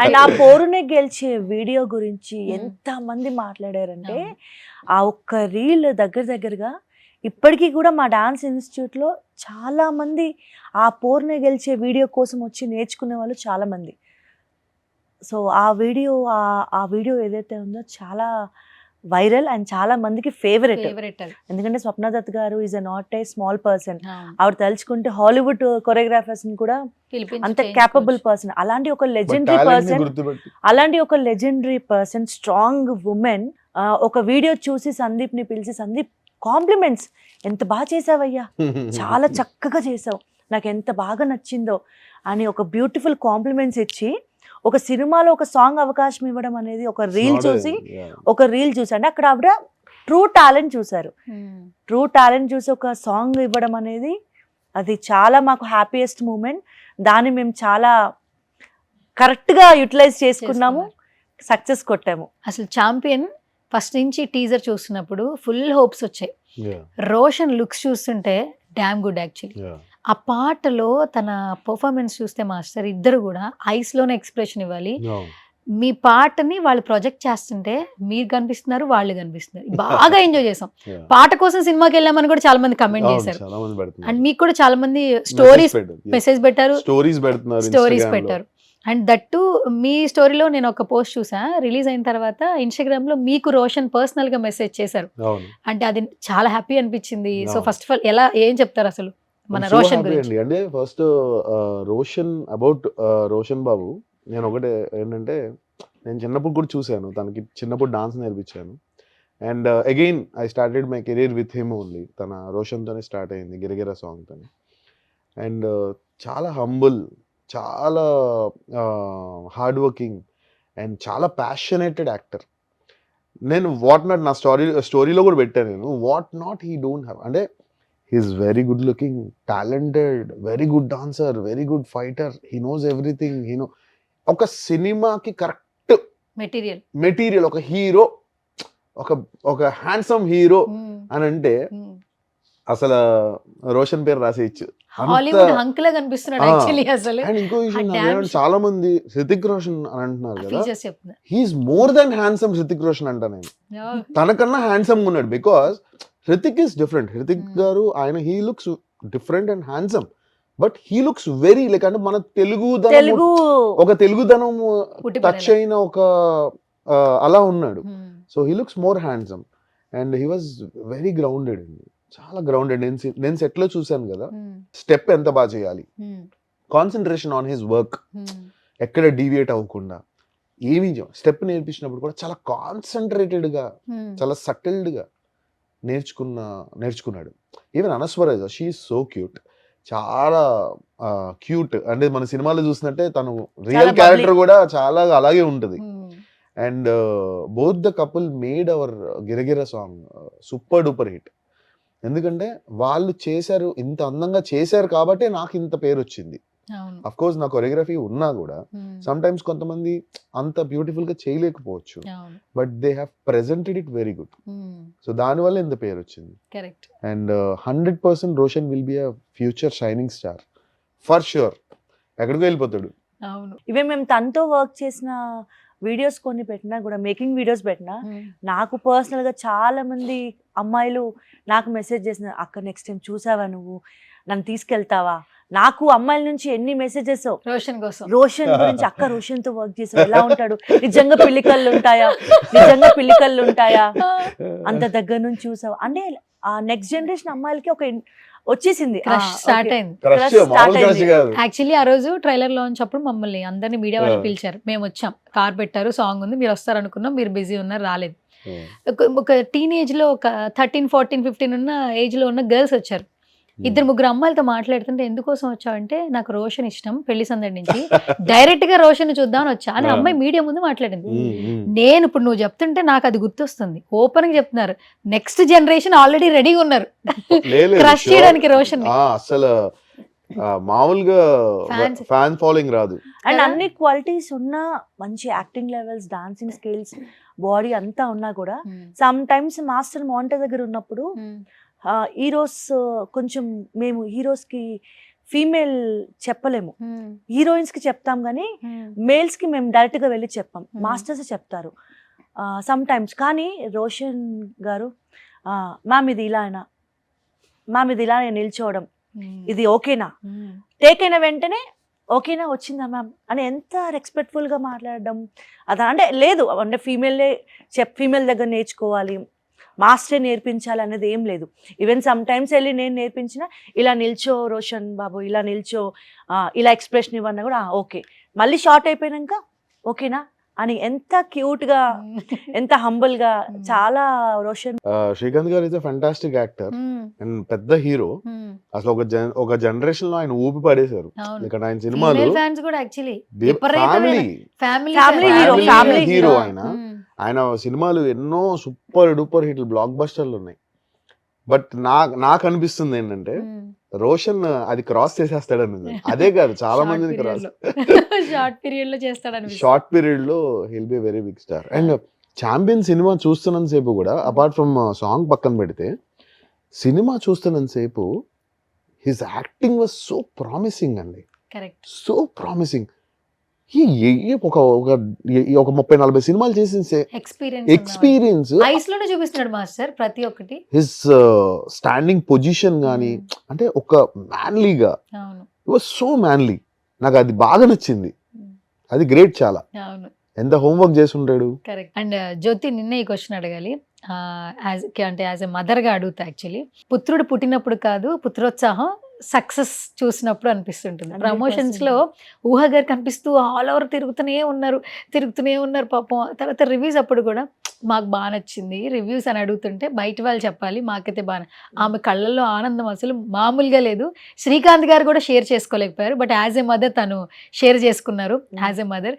And ఆ పోరునే గెలిచే వీడియో గురించి ఎంత మంది మాట్లాడారంటే, ఆ ఒక్క రీల్ దగ్గరగా ఇప్పటికీ కూడా మా డాన్స్ ఇన్స్టిట్యూట్లో చాలా మంది ఆ పోరునే గెలిచే వీడియో కోసం వచ్చి నేర్చుకునే వాళ్ళు చాలా మంది. సో ఆ వీడియో ఏదైతే ఉందో చాలా వైరల్ అండ్ చాలా మందికి ఫేవరెట్. ఎందుకంటే స్వప్నదత్ గారు is not a small person. ఆవిడ తలుచుకుంటే హాలీవుడ్ కొరియోగ్రాఫర్స్ ని కూడా అంత క్యాపబుల్ పర్సన్. అలాంటి ఒక లెజెండరీ పర్సన్, స్ట్రాంగ్ ఉమెన్ ఒక వీడియో చూసి సందీప్ ని పిలిచి, సందీప్ కాంప్లిమెంట్స్, ఎంత బాగా చేసావయ్యా, చాలా చక్కగా చేసావు, నాకు ఎంత బాగా నచ్చిందో అని ఒక బ్యూటిఫుల్ కాంప్లిమెంట్స్ ఇచ్చి ఒక సినిమాలో ఒక సాంగ్ అవకాశం ఇవ్వడం అనేది ఒక రీల్ చూసి అంటే అక్కడ ఆవిడ ట్రూ టాలెంట్ చూసి ఒక సాంగ్ ఇవ్వడం అనేది అది చాలా మాకు హ్యాపీయెస్ట్ మూమెంట్. దాన్ని మేము చాలా కరెక్ట్గా యూటిలైజ్ చేసుకున్నాము, సక్సెస్ కొట్టాము. అసలు ఛాంపియన్ ఫస్ట్ నుంచి టీజర్ చూస్తున్నప్పుడు ఫుల్ హోప్స్ వచ్చాయి. రోషన్ లుక్స్ చూస్తుంటే డామ్ గుడ్ యాక్చువల్లీ. ఆ పాటలో తన పర్ఫార్మెన్స్ చూస్తే మాస్టర్ ఇద్దరు కూడా ఐస్ లోనే ఎక్స్ప్రెషన్ ఇవ్వాలి. మీ పాటని వాళ్ళు ప్రొజెక్ట్ చేస్తుంటే మీరు కనిపిస్తున్నారు, వాళ్ళు కనిపిస్తున్నారు. బాగా ఎంజాయ్ చేసాం. Yeah. పాట కోసం సినిమాకి వెళ్ళామని కూడా చాలా మంది కమెంట్ అవును, చేశారు. చాలా మంది పెడుతున్నారు. అండ్ మీకు కూడా చాలా మంది స్టోరీస్ మెసేజ్ పెట్టారు, స్టోరీస్ పెడుతున్నారు, స్టోరీస్ Instagram లో. పెట్టారు. అండ్ దట్టు మీ స్టోరీలో నేను ఒక పోస్ట్ చూసా, రిలీజ్ అయిన తర్వాత ఇన్స్టాగ్రామ్ లో మీకు రోషన్ పర్సనల్ గా మెసేజ్ చేశారు. అవును. అంటే అది చాలా హ్యాపీ అనిపించింది. సో అవును. ఫస్ట్ ఆఫ్ ఆల్ ఏం చెప్తారు అసలు మన I'm so రోషన్ happy గురించి? అండి. అంటే ఫస్ట్ రోషన్ అబౌట్ రోషన్ బాబు, నేను ఒకటే ఏంటంటే, నేను చిన్నప్పుడు కూడా చూశాను, తనకి చిన్నప్పుడు డాన్స్ నేర్పించాను. And again I started my career with him only. తన రోషన్తోనే స్టార్ట్ అయింది, గిరగిర సాంగ్తో. అండ్ చాలా హంబుల్, చాలా హార్డ్ వర్కింగ్ అండ్ చాలా ప్యాషనేటెడ్ యాక్టర్. నేను వాట్ నాట్ నా స్టోరీలో కూడా పెట్టాను నేను, what not he don't have. అంటే he is very good looking, talented, very good dancer, very good fighter, he knows everything. ఒక సినిమాకి కరెక్ట్ మెటీరియల్, ఒక హీరో, ఒక హ్యాండ్సమ్ హీరో అని అంటే అసలు రోషన్ పేరు రాసేయచ్చు. హాలీవుడ్ హంక్ లా కనిపిస్తున్నాడు యాక్చువల్లీ అసలు. అండ్ ఇంకో విషయం, చాలా మంది హృతిక్ రోషన్ అని అంటున్నారు కదా, ఫీచర్స్ చెప్తున్నా. He's more than handsome Hrithik Roshan అంట నేను. తనకన్నా హ్యాండ్సమ్ ఉన్నాడు, because Hrithik is different. Hrithik గారు ఆయన he looks different and handsome, but he looks very like, అంటే మన తెలుగుదనం టచ్ అయిన ఒక అలా ఉన్నాడు. So he looks more handsome and he was very grounded అండి, చాలా గ్రౌండెడ్. నేను సెట్ లో చూశాను కదా, స్టెప్ ఎంత బాగా చేయాలి, కాన్సన్ట్రేషన్ ఆన్ హిస్ వర్క్, ఎక్కడ డీవియేట్ అవ్వకుండా, ఏమీ స్టెప్ నేర్పించినప్పుడు కూడా చాలా కాన్సన్ట్రేటెడ్ గా, చాలా సటిల్డ్ గా నేర్చుకున్నాడు. Even Anaswara Raj, she is so cute, చాలా క్యూట్. అంటే మన సినిమాలో చూసినట్టే తను రియల్ క్యారెక్టర్ కూడా చాలా అలాగే ఉంటది. And both the couple made our Giragira song super duper hit. ఎందుకంటే వాళ్ళు చేశారు, ఇంత అందంగా చేశారు కాబట్టి నాకు ఇంత పేరు వచ్చింది. అఫ్ కోర్స్ నా కొరియోగ్రఫీ ఉన్నా కూడా సమ్ టైమ్స్ కొంతమంది అంత బ్యూటిఫుల్ గా చేయలేకపోవచ్చు, but they have presented it very good. So దానివల్ల ఇంత పేరు వచ్చింది. And 100% Roshan will be a future shining star for sure. ఎక్కడికి వెళ్ళిపోతాడు. ఇవే మేము తనతో వర్క్ చేసిన వీడియోస్ కొన్ని పెట్టినా కూడా, మేకింగ్ వీడియోస్ పెట్టినా, నాకు పర్సనల్ గా చాలా మంది అమ్మాయిలు నాకు మెసేజ్ చేసిన, అక్క నెక్స్ట్ టైం చూసావా, నువ్వు నన్ను తీసుకెళ్తావా. నాకు అమ్మాయిల నుంచి ఎన్ని మెసేజెస్ రోషన్ గురించి, అక్క రోషన్ తో వర్క్ చేసావు, ఎలా ఉంటాడు, నిజంగా పిల్లికళ్ళు ఉంటాయా, అంత దగ్గర నుంచి చూసావు. అంటే ఆ నెక్స్ట్ జనరేషన్ అమ్మాయిలకి ఒక వచ్చేసింది, స్టార్ట్ అయింది. యాక్చువల్లీ ఆ రోజు ట్రైలర్ లాంచ్ అప్పుడు మమ్మల్ని అందరినీ మీడియా వాళ్ళు పిలిచారు, మేము వచ్చాం, కార్ పెట్టారు, సాంగ్ ఉంది, మీరు వస్తారు అనుకున్నాం, మీరు బిజీ ఉన్నారు, రాలేదు. ఒక టీనేజ్ లో ఒక 13, 14, 15 ఉన్న ఏజ్ లో ఉన్న గర్ల్స్ వచ్చారు. 2-3 అమ్మాయిలతో మాట్లాడుతుంటే, ఎందుకోసం వచ్చావంటే నాకు రోషన్ ఇష్టం, పెళ్లి సందడి నుంచి డైరెక్ట్ గా రోషన్ చూద్దామని వచ్చా అని అమ్మాయి మీడియా ముందు మాట్లాడింది. నేను ఇప్పుడు నువ్వు చెప్తుంటే నాకు అది గుర్తొస్తుంది. ఓపెన్ గా చెప్తున్నారు, నెక్స్ట్ జనరేషన్ ఆల్రెడీ రెడీగా ఉన్నారు క్రష్ చేయడానికి రోషన్. అసలు మామూలుగా ఫ్యాన్ ఫాలోయింగ్ రాదు. అండ్ అన్ని క్వాలిటీస్ ఉన్న, మంచి acting levels, dancing skills, body అంతా ఉన్నా కూడా సమ్ టైమ్స్ మాస్టర్ మానిటర్ దగ్గర ఉన్నప్పుడు హీరోస్ కొంచెం, మేము హీరోస్ కి ఫీమేల్ చెప్పలేము, హీరోయిన్స్ కి చెప్తాం కానీ మేల్స్ కి మేము డైరెక్ట్ గా వెళ్ళి చెప్పాం, మాస్టర్స్ చెప్తారు సమ్ టైమ్స్. కానీ రోషన్ గారు, మ్యామ్ ఇది ఇలా నిల్చోవడం, ఇది ఓకేనా, టేక్ అయిన వెంటనే ఓకేనా, వచ్చిందా మ్యామ్ అని ఎంత రెస్పెక్ట్ఫుల్ గా మాట్లాడడం. అదా అంటే లేదు, అంటే ఫీమేల్ దగ్గర నేర్చుకోవాలి, మాస్టర్ నేర్పించాలి అనేది ఏం లేదు. ఈవెన్ సమ్ టైమ్స్ వెళ్ళి నేను నేర్పించిన, ఇలా నిల్చో రోషన్ బాబు, ఇలా నిల్చో, ఇలా ఎక్స్ప్రెషన్ ఇవ్వన్నా కూడా ఓకే, మళ్ళీ షార్ట్ అయిపోయినాక ఓకేనా అని ఎంత క్యూట్ గా, ఎంత హంబుల్ గా, చాలా రోషన్. శ్రీకాంత్ గారు is a fantastic actor and పెద్ద హీరో. అసలు ఒక జనరేషన్ లో ఆయన ఊపి పడేశారు. ఇక్కడ ఆయన సినిమాలు ఫ్యామిలీ హీరో. ఆయన సినిమాలు ఎన్నో సూపర్ డూపర్ హిట్లు, బ్లాక్ బస్టర్లు ఉన్నాయి. బట్ నాకు అనిపిస్తుంది ఏంటంటే రోషన్ అది క్రాస్ చేసేస్తాడని. అదే కాదు, చాలా మందిని క్రాస్ షార్ట్ పీరియడ్ లో he'll be very big star. And champion cinema చూస్తున్నంత సేపు కూడా, అపార్ట్ ఫ్రమ్ సాంగ్ పక్కన పెడితే, సినిమా చూస్తున్నంత సేపు his acting was so promising అండి, సో ప్రామిసింగ్. ఒక 30-40 సినిమాలు చేసిన ఎక్స్పీరియన్స్, ఐస్ లోనే చూపిస్తున్నాడు మాస్టర్ ప్రతి ఒక్కటి. హిస్ స్టాండింగ్ పొజిషన్ కానీ, అంటే ఒక మ్యాన్లీగా, అవును వాజ్ సో మ్యాన్లీ. నాకు అది బాగా నచ్చింది. అది గ్రేట్ చాలా. అవును ఎంత హోంవర్క్ చేసి ఉంటాడు. కరెక్ట్. అండ్ జ్యోతి, నిన్న ఈ క్వశ్చన్ అడగాలి. యాజ్ ఎ మదర్ గా అడుగుతా. యాక్చువల్లీ పుత్రుడు పుట్టినప్పుడు కాదు, పుత్రోత్సాహం సక్సెస్ చూసినప్పుడు అనిపిస్తుంటుంది. 100% ప్రమోషన్స్ లో ఊహ గారు కనిపిస్తూ ఆల్ ఓవర్ తిరుగుతూనే ఉన్నారు పాపం. తర్వాత రివ్యూస్ అప్పుడు కూడా మాకు బాగా నచ్చింది రివ్యూస్ అని అడుగుతుంటే బయట వాళ్ళు చెప్పాలి, మాకైతే బాగా. ఆమె కళ్ళల్లో ఆనందం అసలు మామూలుగా లేదు. శ్రీకాంత్ గారు కూడా షేర్ చేసుకోలేకపోయారు, బట్ యాజ్ ఎ మదర్ తను షేర్ చేసుకున్నారు. యాజ్ ఎ మదర్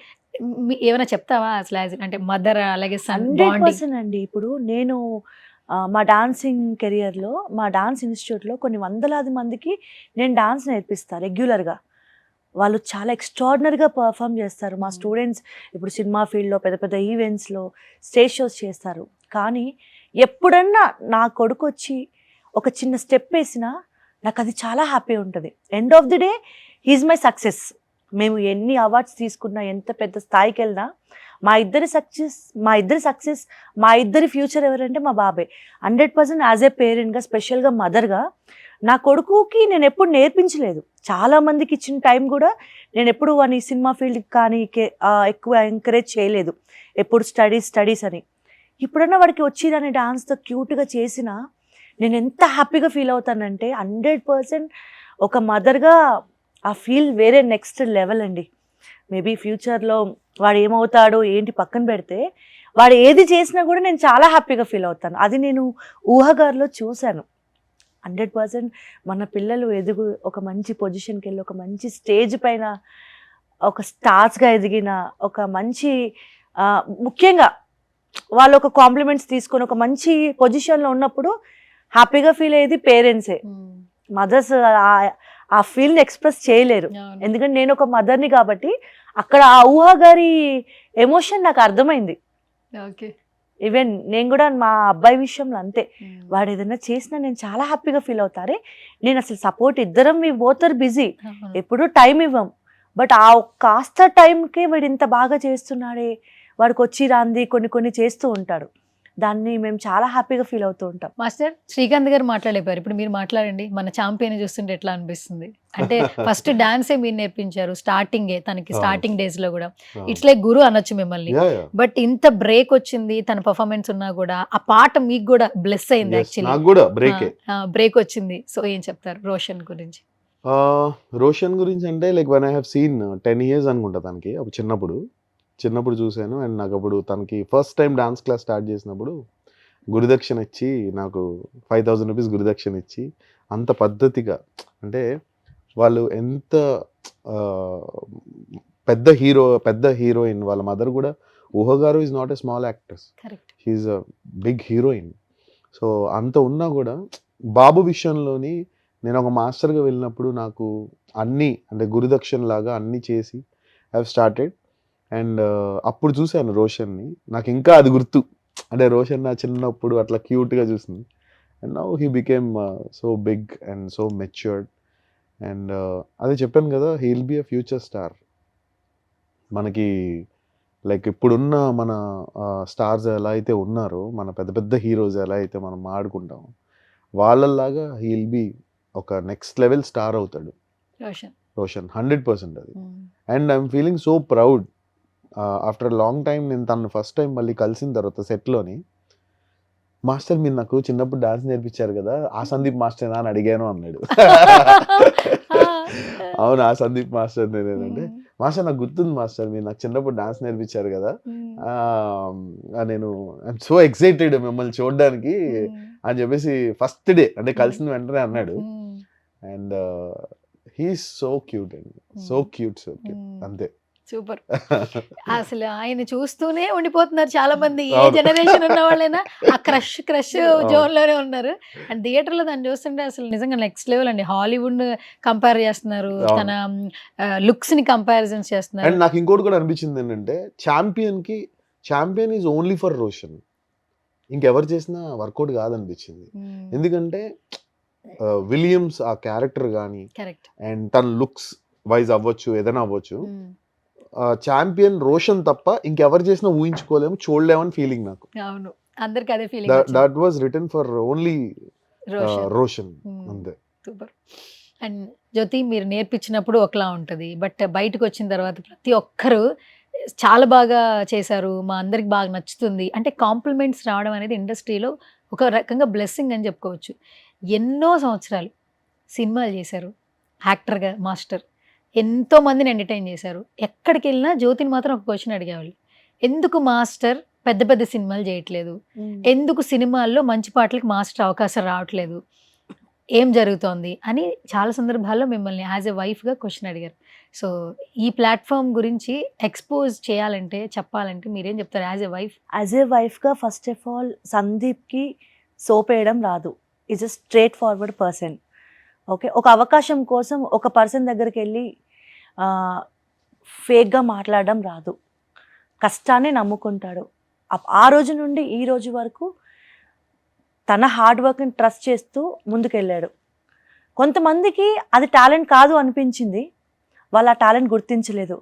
ఏమైనా చెప్తావా అసలు అంటే మదర్ అలాగే సన్ బాండింగ్? 100% అండి. ఇప్పుడు నేను మా డాన్సింగ్ కెరియర్లో, మా డాన్స్ ఇన్స్టిట్యూట్లో కొన్ని వందలాది మందికి నేను డాన్స్ నేర్పిస్తాను రెగ్యులర్గా. వాళ్ళు చాలా ఎక్స్ట్రాడినరీగా పర్ఫామ్ చేస్తారు. మా స్టూడెంట్స్ ఇప్పుడు సినిమా ఫీల్డ్లో పెద్ద పెద్ద ఈవెంట్స్లో స్టేజ్ షోస్ చేస్తారు. కానీ ఎప్పుడన్నా నా కొడుకు వచ్చి ఒక చిన్న స్టెప్ వేసినా నాకు అది చాలా హ్యాపీ ఉంటుంది. End of the day he's my success. మేము ఎన్ని అవార్డ్స్ తీసుకున్నా, ఎంత పెద్ద స్థాయికి వెళ్ళినా, మా ఇద్దరి సక్సెస్, మా ఇద్దరి ఫ్యూచర్ ఎవరంటే మా బాబాయ్. 100% యాజ్ ఏ పేరెంట్గా, స్పెషల్గా మదర్గా నా కొడుకుకి నేను ఎప్పుడు నేర్పించలేదు. చాలామందికి ఇచ్చిన టైం కూడా నేను ఎప్పుడు వాని సినిమా ఫీల్డ్కి కానీ ఎక్కువ ఎంకరేజ్ చేయలేదు. ఎప్పుడు స్టడీస్ అని. ఇప్పుడన్నా వాడికి వచ్చి దాన్ని డాన్స్తో క్యూట్గా చేసినా నేను ఎంత హ్యాపీగా ఫీల్ అవుతానంటే 100% ఒక మదర్గా ఆ ఫీల్ వేరే నెక్స్ట్ లెవెల్ అండి. మేబీ ఫ్యూచర్లో వాడు ఏమవుతాడో ఏంటి పక్కన పెడితే, వాడు ఏది చేసినా కూడా నేను చాలా హ్యాపీగా ఫీల్ అవుతాను. అది నేను ఊహగారిలో చూశాను. 100% మన పిల్లలు ఒక మంచి పొజిషన్కి వెళ్ళి, ఒక మంచి స్టేజ్ పైన ఒక స్టార్స్గా ఎదిగిన, ఒక మంచి ముఖ్యంగా వాళ్ళు ఒక కాంప్లిమెంట్స్ తీసుకొని ఒక మంచి పొజిషన్లో ఉన్నప్పుడు హ్యాపీగా ఫీల్ అయ్యేది పేరెంట్సే. మదర్స్ ఆ ఫీల్ని ఎక్స్ప్రెస్ చేయలేరు. ఎందుకంటే నేను ఒక మదర్ని కాబట్టి అక్కడ ఆ ఊహ గారి ఎమోషన్ నాకు అర్థమైంది. ఈవెన్ నేను కూడా మా అబ్బాయి విషయంలో అంతే. వాడు ఏదైనా చేసినా నేను చాలా హ్యాపీగా ఫీల్ అవుతారే. నేను అసలు సపోర్ట్, ఇద్దరం మీ బోత్ ఆర్ బిజీ, ఎప్పుడూ టైం ఇవ్వం. బట్ ఆ కాస్త టైంకే వీడు ఇంత బాగా చేస్తున్నాడే, వాడికి వచ్చి రాంది కొన్ని చేస్తూ ఉంటాడు. దాన్ని మేము చాలా హ్యాపీగా ఫీల్ అవుతూ ఉంటాం. మాస్టర్, శ్రీకాంత్ గారు మాట్లాడేపారు, ఇప్పుడు మీరు మాట్లాడండి. మన ఛాంపియన్ చూస్తుంటే ఎట్లా అనిపిస్తుంది? అంటే ఫస్ట్ డాన్సే మీరు నేర్పించారు తనకి స్టార్టింగ్ డేస్ లో కూడా. ఇట్స్ లైక్ గురు అనొచ్చు మిమ్మల్ని. బట్ ఇంత బ్రేక్ వచ్చింది తన పర్ఫార్మెన్స్ ఉన్నా కూడా, ఆ పాట మీకు కూడా బ్లెస్ అయింది. యాక్చువల్లీ బ్రేక్ వచ్చింది. సో ఏం చెప్తారు రోషన్ గురించి? రోషన్ గురించి అంటే like one I have seen 10 years అనుకుంటా తనకి. అప్పుడు చిన్నప్పుడు చూశాను. అండ్ నాకు అప్పుడు తనకి first time dance class start చేసినప్పుడు గురుదక్షిణ ఇచ్చి, నాకు 5,000 రూపీస్ గురుదక్షిణ ఇచ్చి, అంత పద్ధతిగా, అంటే వాళ్ళు ఎంత పెద్ద హీరోయిన్ వాళ్ళ మదర్ కూడా. ఊహ గారు is not a small actress, she's a big heroine. So అంత ఉన్నా కూడా బాబు విషయంలోని నేను ఒక మాస్టర్గా వెళ్ళినప్పుడు నాకు అన్నీ, అంటే గురుదక్షిణ లాగా అన్నీ చేసి హ్యావ్ స్టార్టెడ్. అండ్ అప్పుడు చూశాను రోషన్ని. నాకు ఇంకా అది గుర్తు, అంటే రోషన్ నా చిన్నప్పుడు అట్లా క్యూట్గా చూసింది. And now he became so big and so matured. And అదే చెప్పాను కదా, he will be a future star. మనకి లైక్ ఇప్పుడున్న మన స్టార్స్ ఎలా అయితే ఉన్నారో, మన పెద్ద హీరోస్ ఎలా అయితే మనం ఆడుకుంటాం, వాళ్ళలాగా హీ విల్ బి ఒక నెక్స్ట్ లెవెల్ స్టార్ అవుతాడు రోషన్. 100% అది. And I'm feeling so proud. After long time నేను తను ఫస్ట్ టైం మళ్ళీ కలిసిన తర్వాత సెట్లోని, మాస్టర్ మీరు నాకు చిన్నప్పుడు డాన్స్ నేర్పించారు కదా, ఆ సందీప్ మాస్టర్ అని అడిగాను అన్నాడు. అవును, ఆ సందీప్ మాస్టర్ నేనంటే, మాస్టర్ నాకు గుర్తుంది మాస్టర్, మీరు నాకు చిన్నప్పుడు డాన్స్ నేర్పించారు కదా, నేను ఐఎమ్ సో ఎక్సైటెడ్ మిమ్మల్ని చూడడానికి అని చెప్పేసి ఫస్ట్ డే అంటే కలిసిన వెంటనే అన్నాడు. అండ్ హీఈస్ సో క్యూట్ అండి, సో క్యూట్ అంతే. సూపర్. అసలు ఆయన చూస్తూనే ఉండిపోతున్నారు చాలా మంది, ఏ జనరేషన్ ఉన్న వాళ్ళైనా ఆ క్రష్ జోన్ లోనే ఉన్నారు. అండ్ థియేటర్ లో దాన్ని చూస్తుంటే అసలు నిజంగా నెక్స్ట్ లెవెల్ అండి. హాలీవుడ్ కంపేర్ చేస్తున్నారు, తన లుక్స్ ని కంపారిజన్స్ చేస్తున్నారు. అండ్ నాకు ఇంకోటి కూడా అనిపించింది ఏంటంటే, champion is only for Roshan. ఇంకెవరు చేసినా వర్కౌట్ కాదనిపించింది. ఎందుకంటే విలియమ్స్ ఆ క్యారెక్టర్ కానీ, అండ్ తన లుక్స్ వైజ్ అవ్వచ్చు, ఏదైనా అవ్వచ్చు, ఛాంపియన్ రోషన్ తప్ప ఇంకెవరు చేసినా ఊహించుకోలేము, చూడలేమని ఫీలింగ్ నాకు. అవును, అందరికి అదే feeling. That was written for only Roshan, Hmm. అంతే. సూపర్. అండ్ జ్యోతి, మీరు నేర్పించినప్పుడు ఒకలా ఉంటుంది, బట్ బయటకు వచ్చిన తర్వాత ప్రతి ఒక్కరు చాలా బాగా చేశారు, మా అందరికి బాగా నచ్చుతుంది అంటే కాంప్లిమెంట్స్ రావడం అనేది ఇండస్ట్రీలో ఒక రకంగా బ్లెస్సింగ్ అని చెప్పుకోవచ్చు. ఎన్నో సంవత్సరాలు సినిమాలు చేశారు, యాక్టర్గా మాస్టర్, ఎంతో మందిని ఎంటర్టైన్ చేశారు. ఎక్కడికి వెళ్ళినా జ్యోతిని మాత్రం ఒక క్వశ్చన్ అడిగేవాళ్ళు, ఎందుకు మాస్టర్ పెద్ద పెద్ద సినిమాలు చేయట్లేదు, ఎందుకు సినిమాల్లో మంచి పాటలకు మాస్టర్ అవకాశం రావట్లేదు, ఏం జరుగుతోంది అని చాలా సందర్భాల్లో మిమ్మల్ని యాజ్ ఎ వైఫ్గా క్వశ్చన్ అడిగారు. సో ఈ ప్లాట్ఫామ్ గురించి ఎక్స్పోజ్ చేయాలంటే, చెప్పాలంటే మీరేం చెప్తారు as a wife? As a వైఫ్గా ఫస్ట్ ఆఫ్ ఆల్ సందీప్కి సోప్ వేయడం రాదు. Is a straightforward person. Okay, ఒక అవకాశం కోసం ఒక పర్సన్ దగ్గరికి వెళ్ళి ఫేక్గా మాట్లాడడం రాదు. కష్టాన్ని నమ్ముకుంటాడు. ఆ రోజు నుండి ఈ రోజు వరకు తన హార్డ్ వర్క్ని ట్రస్ట్ చేస్తూ ముందుకెళ్ళాడు. కొంతమందికి అది టాలెంట్ కాదు అనిపించింది, వాళ్ళు ఆ టాలెంట్ గుర్తించలేదు,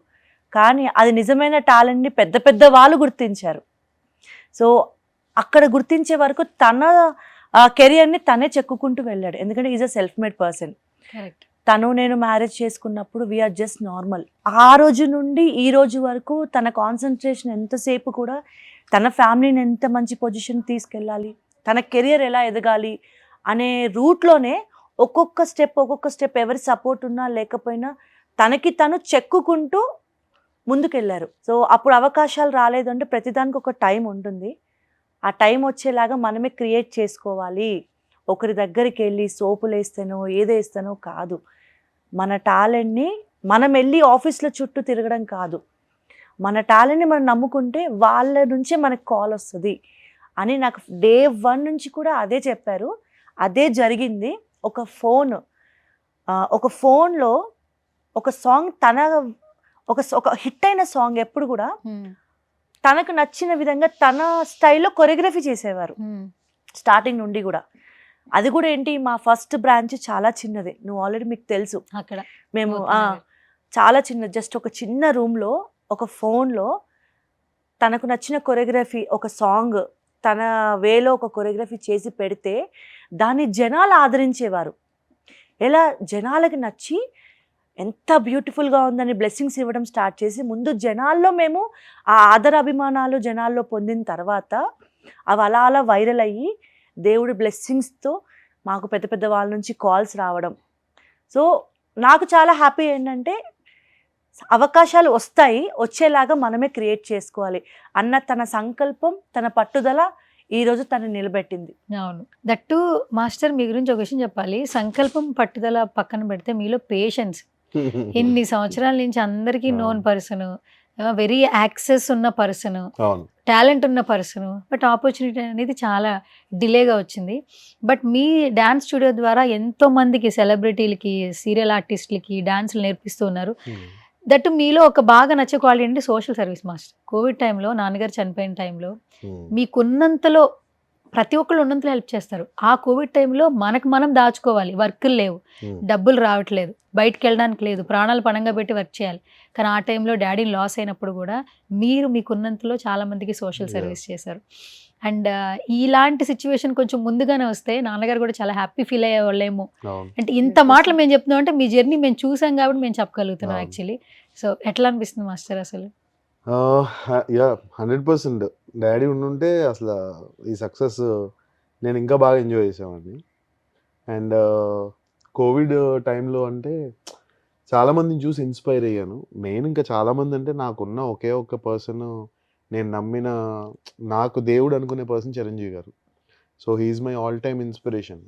కానీ అది నిజమైన టాలెంట్ని పెద్ద పెద్ద వాళ్ళు గుర్తించారు. సో అక్కడ గుర్తించే వరకు తన కెరియర్ని తనే చెక్కుకుంటూ వెళ్ళాడు. ఎందుకంటే is a self made person. Correct. తను నేను మ్యారేజ్ చేసుకున్నప్పుడు వీఆర్ జస్ట్ నార్మల్. ఆ రోజు నుండి ఈ రోజు వరకు తన కాన్సన్ట్రేషన్ ఎంతసేపు కూడా తన ఫ్యామిలీని ఎంత మంచి పొజిషన్ తీసుకెళ్ళాలి, తన కెరియర్ ఎలా ఎదగాలి అనే రూట్లోనే ఒక్కొక్క స్టెప్ ఎవరి సపోర్ట్ ఉన్నా లేకపోయినా తనకి తను చెక్కుకుంటూ ముందుకెళ్ళారు. సో అప్పుడు అవకాశాలు రాలేదు అంటే ప్రతిదానికి ఒక టైం ఉంటుంది. ఆ టైం వచ్చేలాగా మనమే క్రియేట్ చేసుకోవాలి. ఒకరి దగ్గరికి వెళ్ళి సోపులు వేస్తానో ఏదేస్తానో కాదు. మన టాలెంట్ని మనం వెళ్ళి ఆఫీస్లో చుట్టూ తిరగడం కాదు. మన టాలెంట్ని మనం నమ్ముకుంటే వాళ్ళ నుంచే మనకు కాల్ వస్తుంది అని నాకు డే 1 నుంచి కూడా అదే చెప్పారు. అదే జరిగింది. ఒక ఫోన్లో ఒక సాంగ్ ఒక హిట్ అయిన సాంగ్ ఎప్పుడు కూడా తనకు నచ్చిన విధంగా తన స్టైల్లో కొరియోగ్రఫీ చేసేవారు స్టార్టింగ్ నుండి కూడా. అది కూడా ఏంటి, మా ఫస్ట్ బ్రాంచ్ చాలా చిన్నది, నువ్వు ఆల్రెడీ మీకు తెలుసు. అక్కడ మేము చాలా చిన్న, జస్ట్ ఒక చిన్న రూమ్లో ఒక ఫోన్లో తనకు నచ్చిన కొరియోగ్రఫీ, ఒక సాంగ్ తన వేలో ఒక కొరియోగ్రఫీ చేసి పెడితే దాన్ని జనాలు ఆదరించేవారు. ఎలా జనాలకి నచ్చి ఎంత బ్యూటిఫుల్గా ఉందని బ్లెస్సింగ్స్ ఇవ్వడం స్టార్ట్ చేసి ముందు జనాల్లో మేము ఆ ఆదర అభిమానాలు జనాల్లో పొందిన తర్వాత అవి అలా అలా వైరల్ అయ్యి దేవుడి బ్లెస్సింగ్స్తో మాకు పెద్ద పెద్ద వాళ్ళ నుంచి కాల్స్ రావడం. సో నాకు చాలా హ్యాపీ ఏంటంటే అవకాశాలు వస్తాయి, వచ్చేలాగా మనమే క్రియేట్ చేసుకోవాలి అన్న తన సంకల్పం, తన పట్టుదల ఈరోజు తను నిలబెట్టింది. అవును, దట్టు మాస్టర్ మీ గురించి ఒక విషయం చెప్పాలి. సంకల్పం పట్టుదల పక్కన పెడితే మీలో పేషెన్స్, ఇన్ని సంవత్సరాల నుంచి అందరికీ నోన్ పర్సన్, వెరీ యాక్సెస్ ఉన్న పర్సన్, టాలెంట్ ఉన్న పర్సన్, బట్ ఆపర్చునిటీ అనేది చాలా డిలేగా వచ్చింది. బట్ మీ డ్యాన్స్ స్టూడియో ద్వారా ఎంతో మందికి, సెలబ్రిటీలకి, సీరియల్ ఆర్టిస్టులకి డాన్సులు నేర్పిస్తూ ఉన్నారు. దట్టు మీలో ఒక బాగా నచ్చే క్వాలిటీ అంటే సోషల్ సర్వీస్ మాస్టర్. కోవిడ్ టైంలో, నాన్నగారు చనిపోయిన టైంలో మీకున్నంతలో ప్రతి ఒక్కళ్ళు ఉన్నంతలో హెల్ప్ చేస్తారు. ఆ కోవిడ్ టైంలో మనకు మనం దాచుకోవాలి, వర్కులు లేవు, డబ్బులు రావట్లేదు, బయటకు వెళ్ళడానికి లేదు, ప్రాణాలు పణంగా పెట్టి వర్క్ చేయాలి. కానీ ఆ టైంలో డాడీని లాస్ అయినప్పుడు కూడా మీరు మీకున్నంతలో చాలా మందికి సోషల్ సర్వీస్ చేశారు. అండ్ ఇలాంటి సిచ్యువేషన్ కొంచెం ముందుగానే వస్తే నాన్నగారు కూడా చాలా హ్యాపీ ఫీల్ అయ్యేవాళ్ళేమో. అంటే ఇంత మాటలు మేము చెప్తున్నాం అంటే మీ జర్నీ మేము చూసాం కాబట్టి మేము చెప్పగలుగుతున్నాం యాక్చువల్లీ. సో ఎట్లా అనిపిస్తుంది మాస్టర్ అసలు? 100% డాడీ ఉండుంటే అసలు ఈ సక్సెస్ నేను ఇంకా బాగా ఎంజాయ్ చేసేవాడిని. అండ్ కోవిడ్ టైంలో అంటే చాలామందిని చూసి ఇన్స్పైర్ అయ్యాను. మెయిన్ ఇంకా చాలామంది అంటే నాకున్న ఒకే ఒక్క పర్సన్, నేను నమ్మిన, నాకు దేవుడు అనుకునే పర్సన్ చిరంజీవి గారు. So he's my all time inspiration.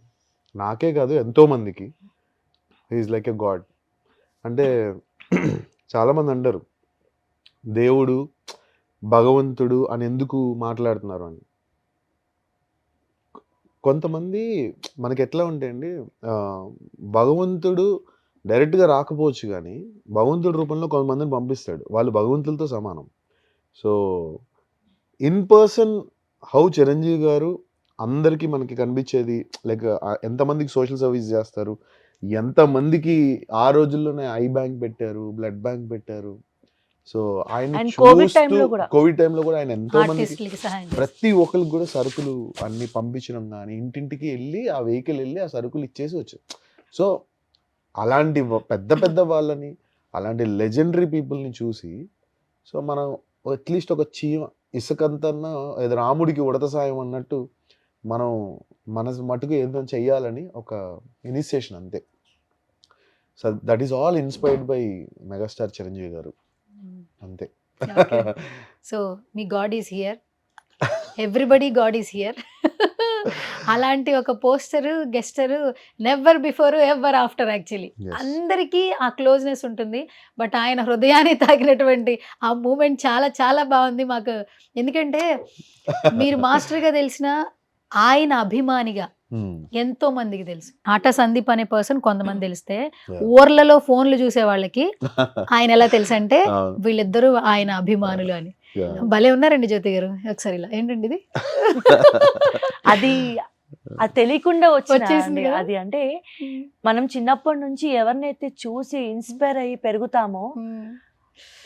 నాకే కాదు ఎంతోమందికి హీఈస్ లైక్ ఎ గాడ్. అంటే చాలామంది అంటారు దేవుడు, భగవంతుడు అని ఎందుకు మాట్లాడుతున్నారు అని. కొంతమంది మనకి ఎట్లా ఉంటాయండి, భగవంతుడు డైరెక్ట్గా రాకపోవచ్చు కానీ భగవంతుడి రూపంలో కొంతమందిని పంపిస్తాడు, వాళ్ళు భగవంతులతో సమానం. So in person how Chiranjeevi గారు అందరికీ మనకి కనిపించేది, లైక్ ఎంతమందికి సోషల్ సర్వీస్ చేస్తారు, ఎంతమందికి ఆ రోజుల్లోనే ఐ బ్యాంక్ పెట్టారు, బ్లడ్ బ్యాంక్ పెట్టారు, సో ఆయన And COVID time లో కూడా. కోవిడ్ టైంలో కూడా ఆయన ఎంతో మందికి ఆర్టిస్టులకి సహాయం చేస్తారు. ప్రతి ఒక్కరికి కూడా సరుకులు అన్ని పంపించడం కానీ ఇంటింటికి వెళ్ళి ఆ వెహికల్ వెళ్ళి ఆ సరుకులు ఇచ్చేసి వచ్చారు. సో అలాంటి పెద్ద పెద్ద వాళ్ళని అలాంటి లెజెండరీ పీపుల్ని చూసి సో మనం అట్లీస్ట్ ఒక చీమ ఇసుకంతన్నా ఏదో రాముడికి ఉడత సాయం అన్నట్టు మనం మన మటుకు ఏదో చెయ్యాలని ఒక ఇనిషియేషన్ అంతే. So that is all inspired by megastar Chiranjeevi garu అంతే. సో మీ god is here, everybody god is here. అలాంటి ఒక poster gesture never before ever after actually Yes. అందరికీ ఆ క్లోజ్నెస్ ఉంటుంది. బట్ ఆయన హృదయాన్ని తాకినటువంటి ఆ మూమెంట్ చాలా చాలా బాగుంది మాకు. ఎందుకంటే మీరు మాస్టర్గా తెలిసిన ఆయన అభిమానిగా ఎంతో మందికి తెలుసు. ఆటా సందీప్ అనే పర్సన్ కొంతమంది తెలిస్తే ఊర్లలో ఫోన్లు చూసే వాళ్ళకి ఆయన ఎలా తెలుసు అంటే వీళ్ళిద్దరూ ఆయన అభిమానులు అని. భలే ఉన్నారండి జ్యోతి గారు. ఒకసారి ఇలా ఏంటండి ఇది అది తెలియకుండా వచ్చేసింది వచ్చేసింది కదా? అది. అంటే మనం చిన్నప్పటి నుంచి ఎవరినైతే చూసి ఇన్స్పైర్ అయ్యి పెరుగుతామో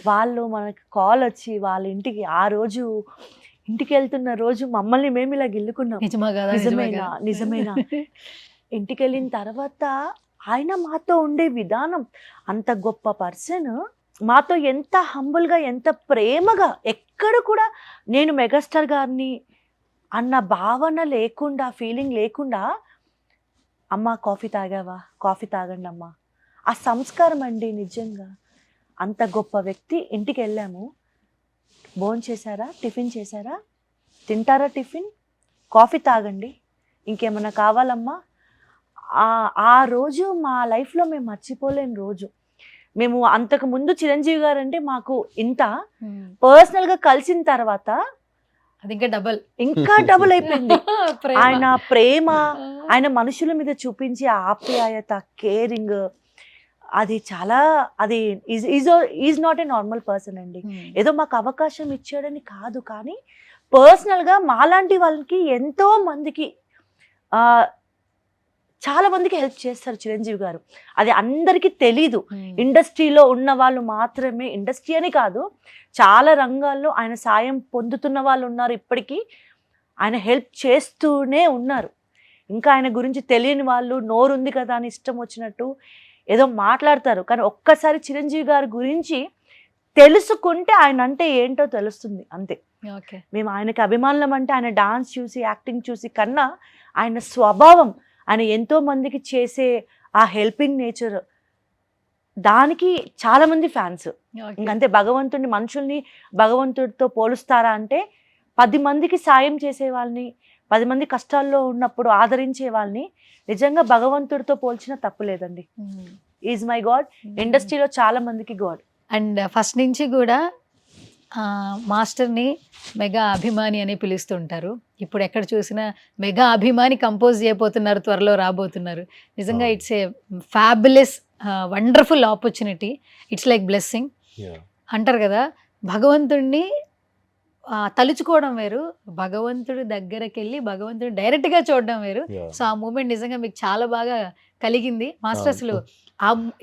వాళ్ళు మనకి కాల్ వచ్చి వాళ్ళ ఇంటికి ఆ రోజు ఇంటికి వెళ్తున్న రోజు మమ్మల్ని మేము ఇలా గిల్లుకున్నాం. నిజమా కదా? నిజమేనా నిజమేనా ఇంటికి వెళ్ళిన తర్వాత ఆయన మాతో ఉండే విధానం, అంత గొప్ప పర్సన్ మాతో ఎంత హంబుల్గా ఎంత ప్రేమగా, ఎక్కడ కూడా నేను మెగాస్టార్ గారిని అన్న భావన లేకుండా ఫీలింగ్ లేకుండా, అమ్మ కాఫీ తాగావా, కాఫీ తాగండి అమ్మా, ఆ సంస్కారం అండి. నిజంగా అంత గొప్ప వ్యక్తి ఇంటికి వెళ్ళాము, భోంచేశారా, టిఫిన్ చేశారా, తింటారా టిఫిన్, కాఫీ తాగండి, ఇంకేమన్నా కావాలమ్మా. ఆ రోజు మా లైఫ్లో మేము మర్చిపోలేని రోజు. మేము అంతకు ముందు చిరంజీవి గారు అంటే మాకు ఇంత, పర్సనల్గా కలిసిన తర్వాత అది ఇంకా డబుల్ అయిపోయింది. ఆయన ప్రేమ, ఆయన మనుషుల మీద చూపించే ఆప్యాయత, కేరింగ్, అది చాలా, అది is not a normal person అండి. ఏదో మాకు అవకాశం ఇచ్చాడని కాదు, కానీ పర్సనల్గా మాలాంటి వాళ్ళకి ఎంతో మందికి చాలా మందికి హెల్ప్ చేస్తారు చిరంజీవి గారు. అది అందరికీ తెలీదు. ఇండస్ట్రీలో ఉన్న వాళ్ళు మాత్రమే, ఇండస్ట్రీ అని కాదు, చాలా రంగాల్లో ఆయన సాయం పొందుతున్న వాళ్ళు ఉన్నారు. ఇప్పటికీ ఆయన హెల్ప్ చేస్తూనే ఉన్నారు. ఇంకా ఆయన గురించి తెలియని వాళ్ళు నోరుంది కదా అని ఇష్టం వచ్చినట్టు ఏదో మాట్లాడతారు. కానీ ఒక్కసారి చిరంజీవి గారి గురించి తెలుసుకుంటే ఆయన అంటే ఏంటో తెలుస్తుంది అంతే. మేము ఆయనకి అభిమానులం అంటే ఆయన డాన్స్ చూసి, యాక్టింగ్ చూసి కన్నా ఆయన స్వభావం, ఆయన ఎంతో మందికి చేసే ఆ హెల్పింగ్ నేచర్, దానికి చాలా మంది ఫ్యాన్స్. ఇంకంతే. భగవంతుడిని, మనుషుల్ని భగవంతుడితో పోలుస్తారా అంటే 10 మందికి సాయం చేసే వాళ్ళని, 10 మంది కష్టాల్లో ఉన్నప్పుడు ఆదరించే వాళ్ళని నిజంగా భగవంతుడితో పోల్చిన తప్పు లేదండి. Is my God. ఇండస్ట్రీలో చాలా మందికి గాడ్. అండ్ ఫస్ట్ నుంచి కూడా మాస్టర్ని మెగా అభిమాని అని పిలుస్తుంటారు. ఇప్పుడు ఎక్కడ చూసినా మెగా అభిమాని కంపోజ్ చేయబోతున్నారు, త్వరలో రాబోతున్నారు. నిజంగా it's a fabulous wonderful opportunity. It's like blessing అంటారు కదా. భగవంతుడిని తలుచుకోవడం వేరు, భగవంతుడి దగ్గరికి వెళ్ళి భగవంతుడు డైరెక్ట్గా చూడడం వేరు. సో ఆ మూమెంట్ నిజంగా మీకు చాలా బాగా కలిగింది. మాస్టర్ అసలు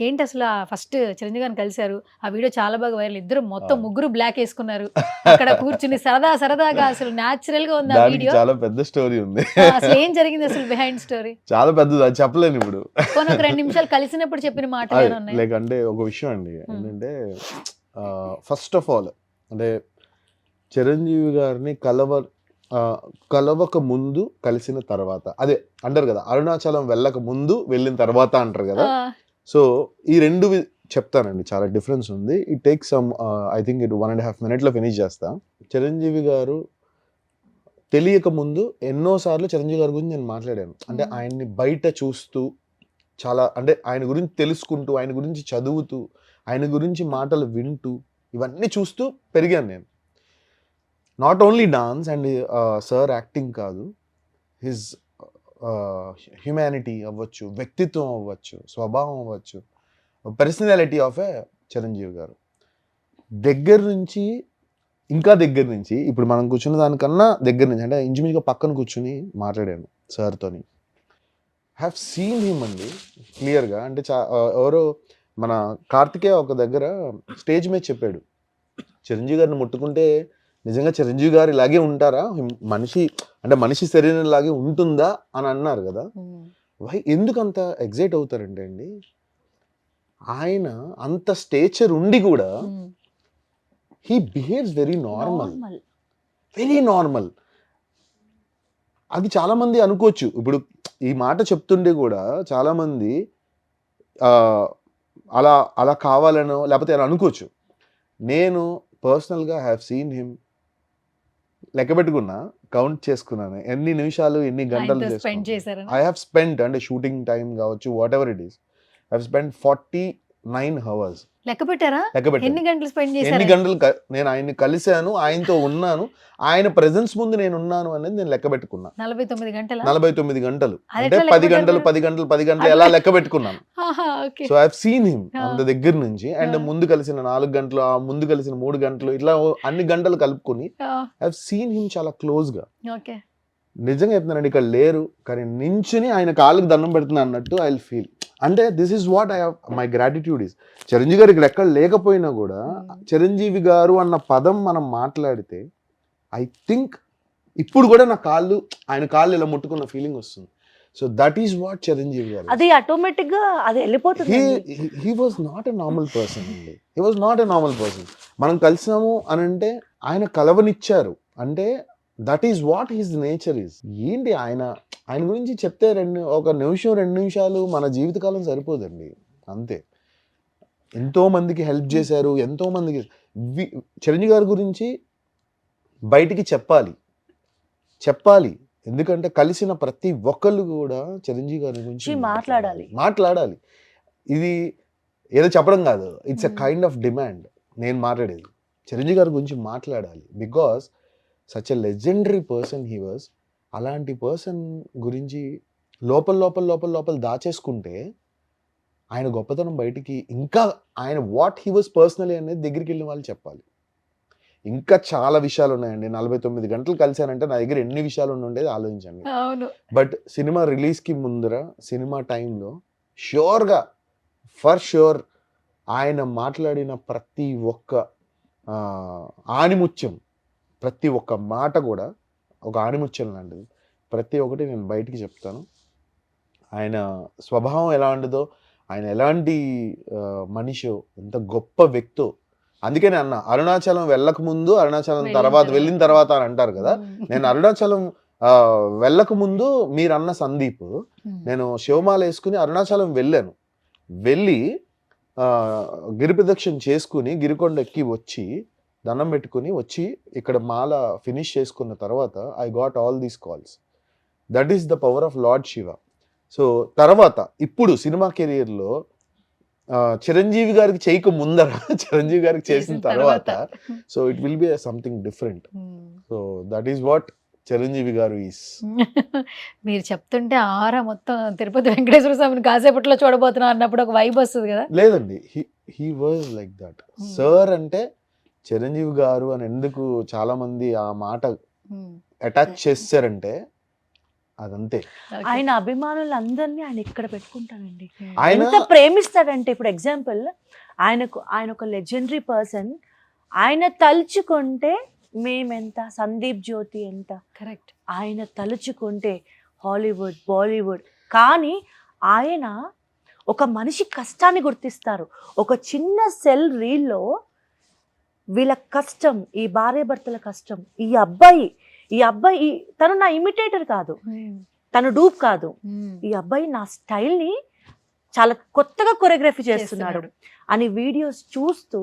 ఏంటి అసలు ఫస్ట్ చిరంజీవి గారిని కలిశారు, ఆ వీడియో చాలా బాగా వైరల్. ఇద్దరు మొత్తం ముగ్గురు బ్లాక్ వేసుకున్నారు, అక్కడ కూర్చుని సరదాగా అసలు న్యాచురల్ గా ఉంది ఆ వీడియో. చాలా పెద్ద స్టోరీ ఉంది. అసలు ఏం జరిగింది అసలు బిహైండ్ స్టోరీ? చాలా పెద్దది, అది చెప్పలేను ఇప్పుడు. ఒక 2 నిమిషాలు కలిసినప్పుడు చెప్పిన మాటలు ఉన్నాయి. లైక్ అంటే ఒక విషయం అండి ఏంటంటే, ఫస్ట్ ఆఫ్ ఆల్ అంటే చిరంజీవి గారిని కలవక ముందు కలిసిన తర్వాత, అదే అంటారు కదా అరుణాచలం వెళ్ళక ముందు వెళ్ళిన తర్వాత అంటారు కదా. సో ఈ రెండు చెప్తానండి, చాలా డిఫరెన్స్ ఉంది. It take some I think it 1.5 minutes లో ఫినిష్ చేస్తా. చిరంజీవి గారు తెలియక ముందు ఎన్నోసార్లు చిరంజీవి గారి గురించి నేను మాట్లాడాను. అంటే ఆయన్ని బయట చూస్తూ, చాలా అంటే ఆయన గురించి తెలుసుకుంటూ, ఆయన గురించి చదువుతూ, ఆయన గురించి మాటలు వింటూ, ఇవన్నీ చూస్తూ పెరిగాను నేను. Not only dance and sir acting కాదు, హిజ్ హ్యుమానిటీ అవ్వచ్చు, వ్యక్తిత్వం అవ్వచ్చు, స్వభావం అవ్వచ్చు, పర్సనాలిటీ ఆఫ్ ఏ చిరంజీవి గారు దగ్గర నుంచి ఇప్పుడు మనం కూర్చున్న దానికన్నా దగ్గర నుంచి, అంటే ఇంచుమించుగా పక్కన కూర్చుని మాట్లాడాను సార్తోని. హ్యావ్ సీన్ హిమ్ అండి క్లియర్గా. అంటే ఎవరో మన కార్తికేయ ఒక దగ్గర స్టేజ్ మీద చెప్పాడు, చిరంజీవి గారిని ముట్టుకుంటే నిజంగా చిరంజీవి గారు ఇలాగే ఉంటారా, మనిషి శరీరం లాగే ఉంటుందా అని అన్నారు కదా. ఎందుకు అంత ఎగ్జైట్ అవుతారంటే అండి, ఆయన అంత స్టేచర్ ఉండి కూడా హీ బిహేవ్స్ వెరీ నార్మల్. అది చాలా మంది అనుకోవచ్చు. ఇప్పుడు ఈ మాట చెప్తుండే కూడా చాలా మంది అలా అలా కావాలనో లేకపోతే అలా అనుకోవచ్చు. నేను పర్సనల్గా హ్యావ్ సీన్ హిమ్, లెక్క పెట్టుకున్నా, కౌంట్ చేసుకున్నాను ఎన్ని నిమిషాలు ఎన్ని గంటలు ఐ హ్యావ్ స్పెంట్, అంటే షూటింగ్ టైం కావచ్చు, what ever it is, I have spent 49 hours. లెక్క పెట్టారా? ఎన్ని గంటలు స్పెండ్ చేశారు? ఎన్ని గంటలు నేను ఆయన్ని కలిశాను, ఆయనతో ఉన్నాను, ఆయన ప్రెజెన్స్ ముందు నేను ఉన్నాను అనేది నేను లెక్క పెట్టుకున్నా. 49 గంటలు. 49 గంటలు అంటే 10 గంటలు ఎలా లెక్క పెట్టుకున్నాను. So I have seen him అంత దగ్గర నుంచి. అండ్ ముందు కలిసిన 4 గంటలు, ఆ ముందు కలిసిన 3 గంటలు, ఇట్లా అన్ని గంటలు కలుపుకొని ఐ హావ్ సీన్ హిమ్ చాలా క్లోజ్ గా. నిజంగా చెప్తున్నానండి, ఇక్కడ లేరు కానీ నించుని ఆయన కాళ్ళకి దండం పెడుతున్నా అన్నట్టు ఐ విల్ ఫీల్. అంటే this is what I have my gratitude is. Chiranjeevi గారు ఇక్కడ ఎక్కడ లేకపోయినా కూడా చిరంజీవి గారు అన్న పదం మనం మాట్లాడితే ఐ థింక్ ఇప్పుడు కూడా నా ఆయన కాళ్ళు ఇలా ముట్టుకున్న ఫీలింగ్ వస్తుంది. So that is what Chiranjeevi garu. అది ఆటోమేటిక్ గా అది వెళ్ళిపోతుంది. He was not a normal person అండి. He was not a normal person. మనం కలిసాము అని అంటే ఆయన కలవనిచ్చారు అంటే that is what his nature is. ఏంటి ఆయన గురించి చెప్తే 1 నిమిషం 2 నిమిషాలు మన జీవితకాలం సరిపోదండి, అంతే. ఎంతో మందికి హెల్ప్ చేశారు, ఎంతో మందికి. చిరంజీవి గారి గురించి బయటికి చెప్పాలి ఎందుకంటే కలిసిన ప్రతి ఒక్కళ్ళు కూడా చిరంజీవి గారి గురించి మాట్లాడాలి. ఇది ఏదో చెప్పడం కాదు, it's a kind of demand. నేను మాట్లాడేది చిరంజీవి గారి గురించి మాట్లాడాలి, because such a legendary person he was. అలాంటి పర్సన్ గురించి లోపల దాచేసుకుంటే ఆయన గొప్పతనం బయటికి, ఇంకా ఆయన వాట్ హీ వాజ్ పర్సనలీ అనేది దగ్గరికి వెళ్ళిన వాళ్ళు చెప్పాలి. ఇంకా చాలా విషయాలు ఉన్నాయండి. 49 గంటలు కలిశానంటే నా దగ్గర ఎన్ని విషయాలు ఉండేది ఆలోచించండి. బట్ సినిమా రిలీజ్కి ముందర, సినిమా టైంలో ఫర్ ష్యూర్ ఆయన మాట్లాడిన ప్రతి ఒక్క ఆణిముత్యం, ప్రతి ఒక్క మాట కూడా ఒక ఆణిముత్యం లాంటిది. ప్రతి ఒక్కటి నేను బయటికి చెప్తాను. ఆయన స్వభావం ఎలా ఉండదో, ఆయన ఎలాంటి మనిషో, ఎంత గొప్ప వ్యక్తో. అందుకనే అన్న, అరుణాచలం వెళ్ళక ముందు, అరుణాచలం వెళ్ళిన తర్వాత అని అంటారు కదా. నేను అరుణాచలం వెళ్ళక ముందు మీరన్న సందీప్, నేను శివమాల వేసుకుని అరుణాచలం వెళ్ళి గిరి ప్రదక్షిణ చేసుకుని గిరికొండ ఎక్కి వచ్చి దండం పెట్టుకుని వచ్చి ఇక్కడ మాల ఫినిష్ చేసుకున్న తర్వాత I got all these calls. That is the power of lord Shiva. So తర్వాత ఇప్పుడు సినిమా కెరియర్లో చిరంజీవి గారికి చేయక ముందర, చిరంజీవి గారికి చేసిన తర్వాత, so it will be something different. So that is what Chiranjeevi గారు ఈస్. మీరు చెప్తుంటే ఆరా మొత్తం తిరుపతి వెంకటేశ్వర స్వామిని కాసేపట్లో చూడబోతున్నా అన్నప్పుడు ఒక వైబ్ వస్తుంది కదా. లేదండి, he was like that. Sir అంటే చిరంజీవి గారు అని ఎందుకు చాలా మంది ఆ మాట అటాచ్ చేస్తారంటే అదంతే. ఆయన అభిమానులందరినీ ఆయన ఇక్కడ పెట్టుకుంటానండి. ఎంత ప్రేమిస్తాడంటే, ఇప్పుడు ఎగ్జాంపుల్ ఆయన ఒక లెజెండరీ పర్సన్. ఆయన తలుచుకుంటే మేమెంత, సందీప్ జ్యోతి ఎంత, కరెక్ట్. ఆయన తలుచుకుంటే హాలీవుడ్, బాలీవుడ్. కానీ ఆయన ఒక మనిషి కష్టాన్ని గుర్తిస్తారు. ఒక చిన్న సెల్ రీల్లో వీళ్ళ కష్టం, ఈ భార్య భర్తల కష్టం, ఈ అబ్బాయి తను నా ఇమిటేటర్ కాదు, తను డూప్ కాదు, ఈ అబ్బాయి నా స్టైల్ని చాలా కొత్తగా కొరియోగ్రఫీ చేస్తున్నాడు అని వీడియోస్ చూస్తూ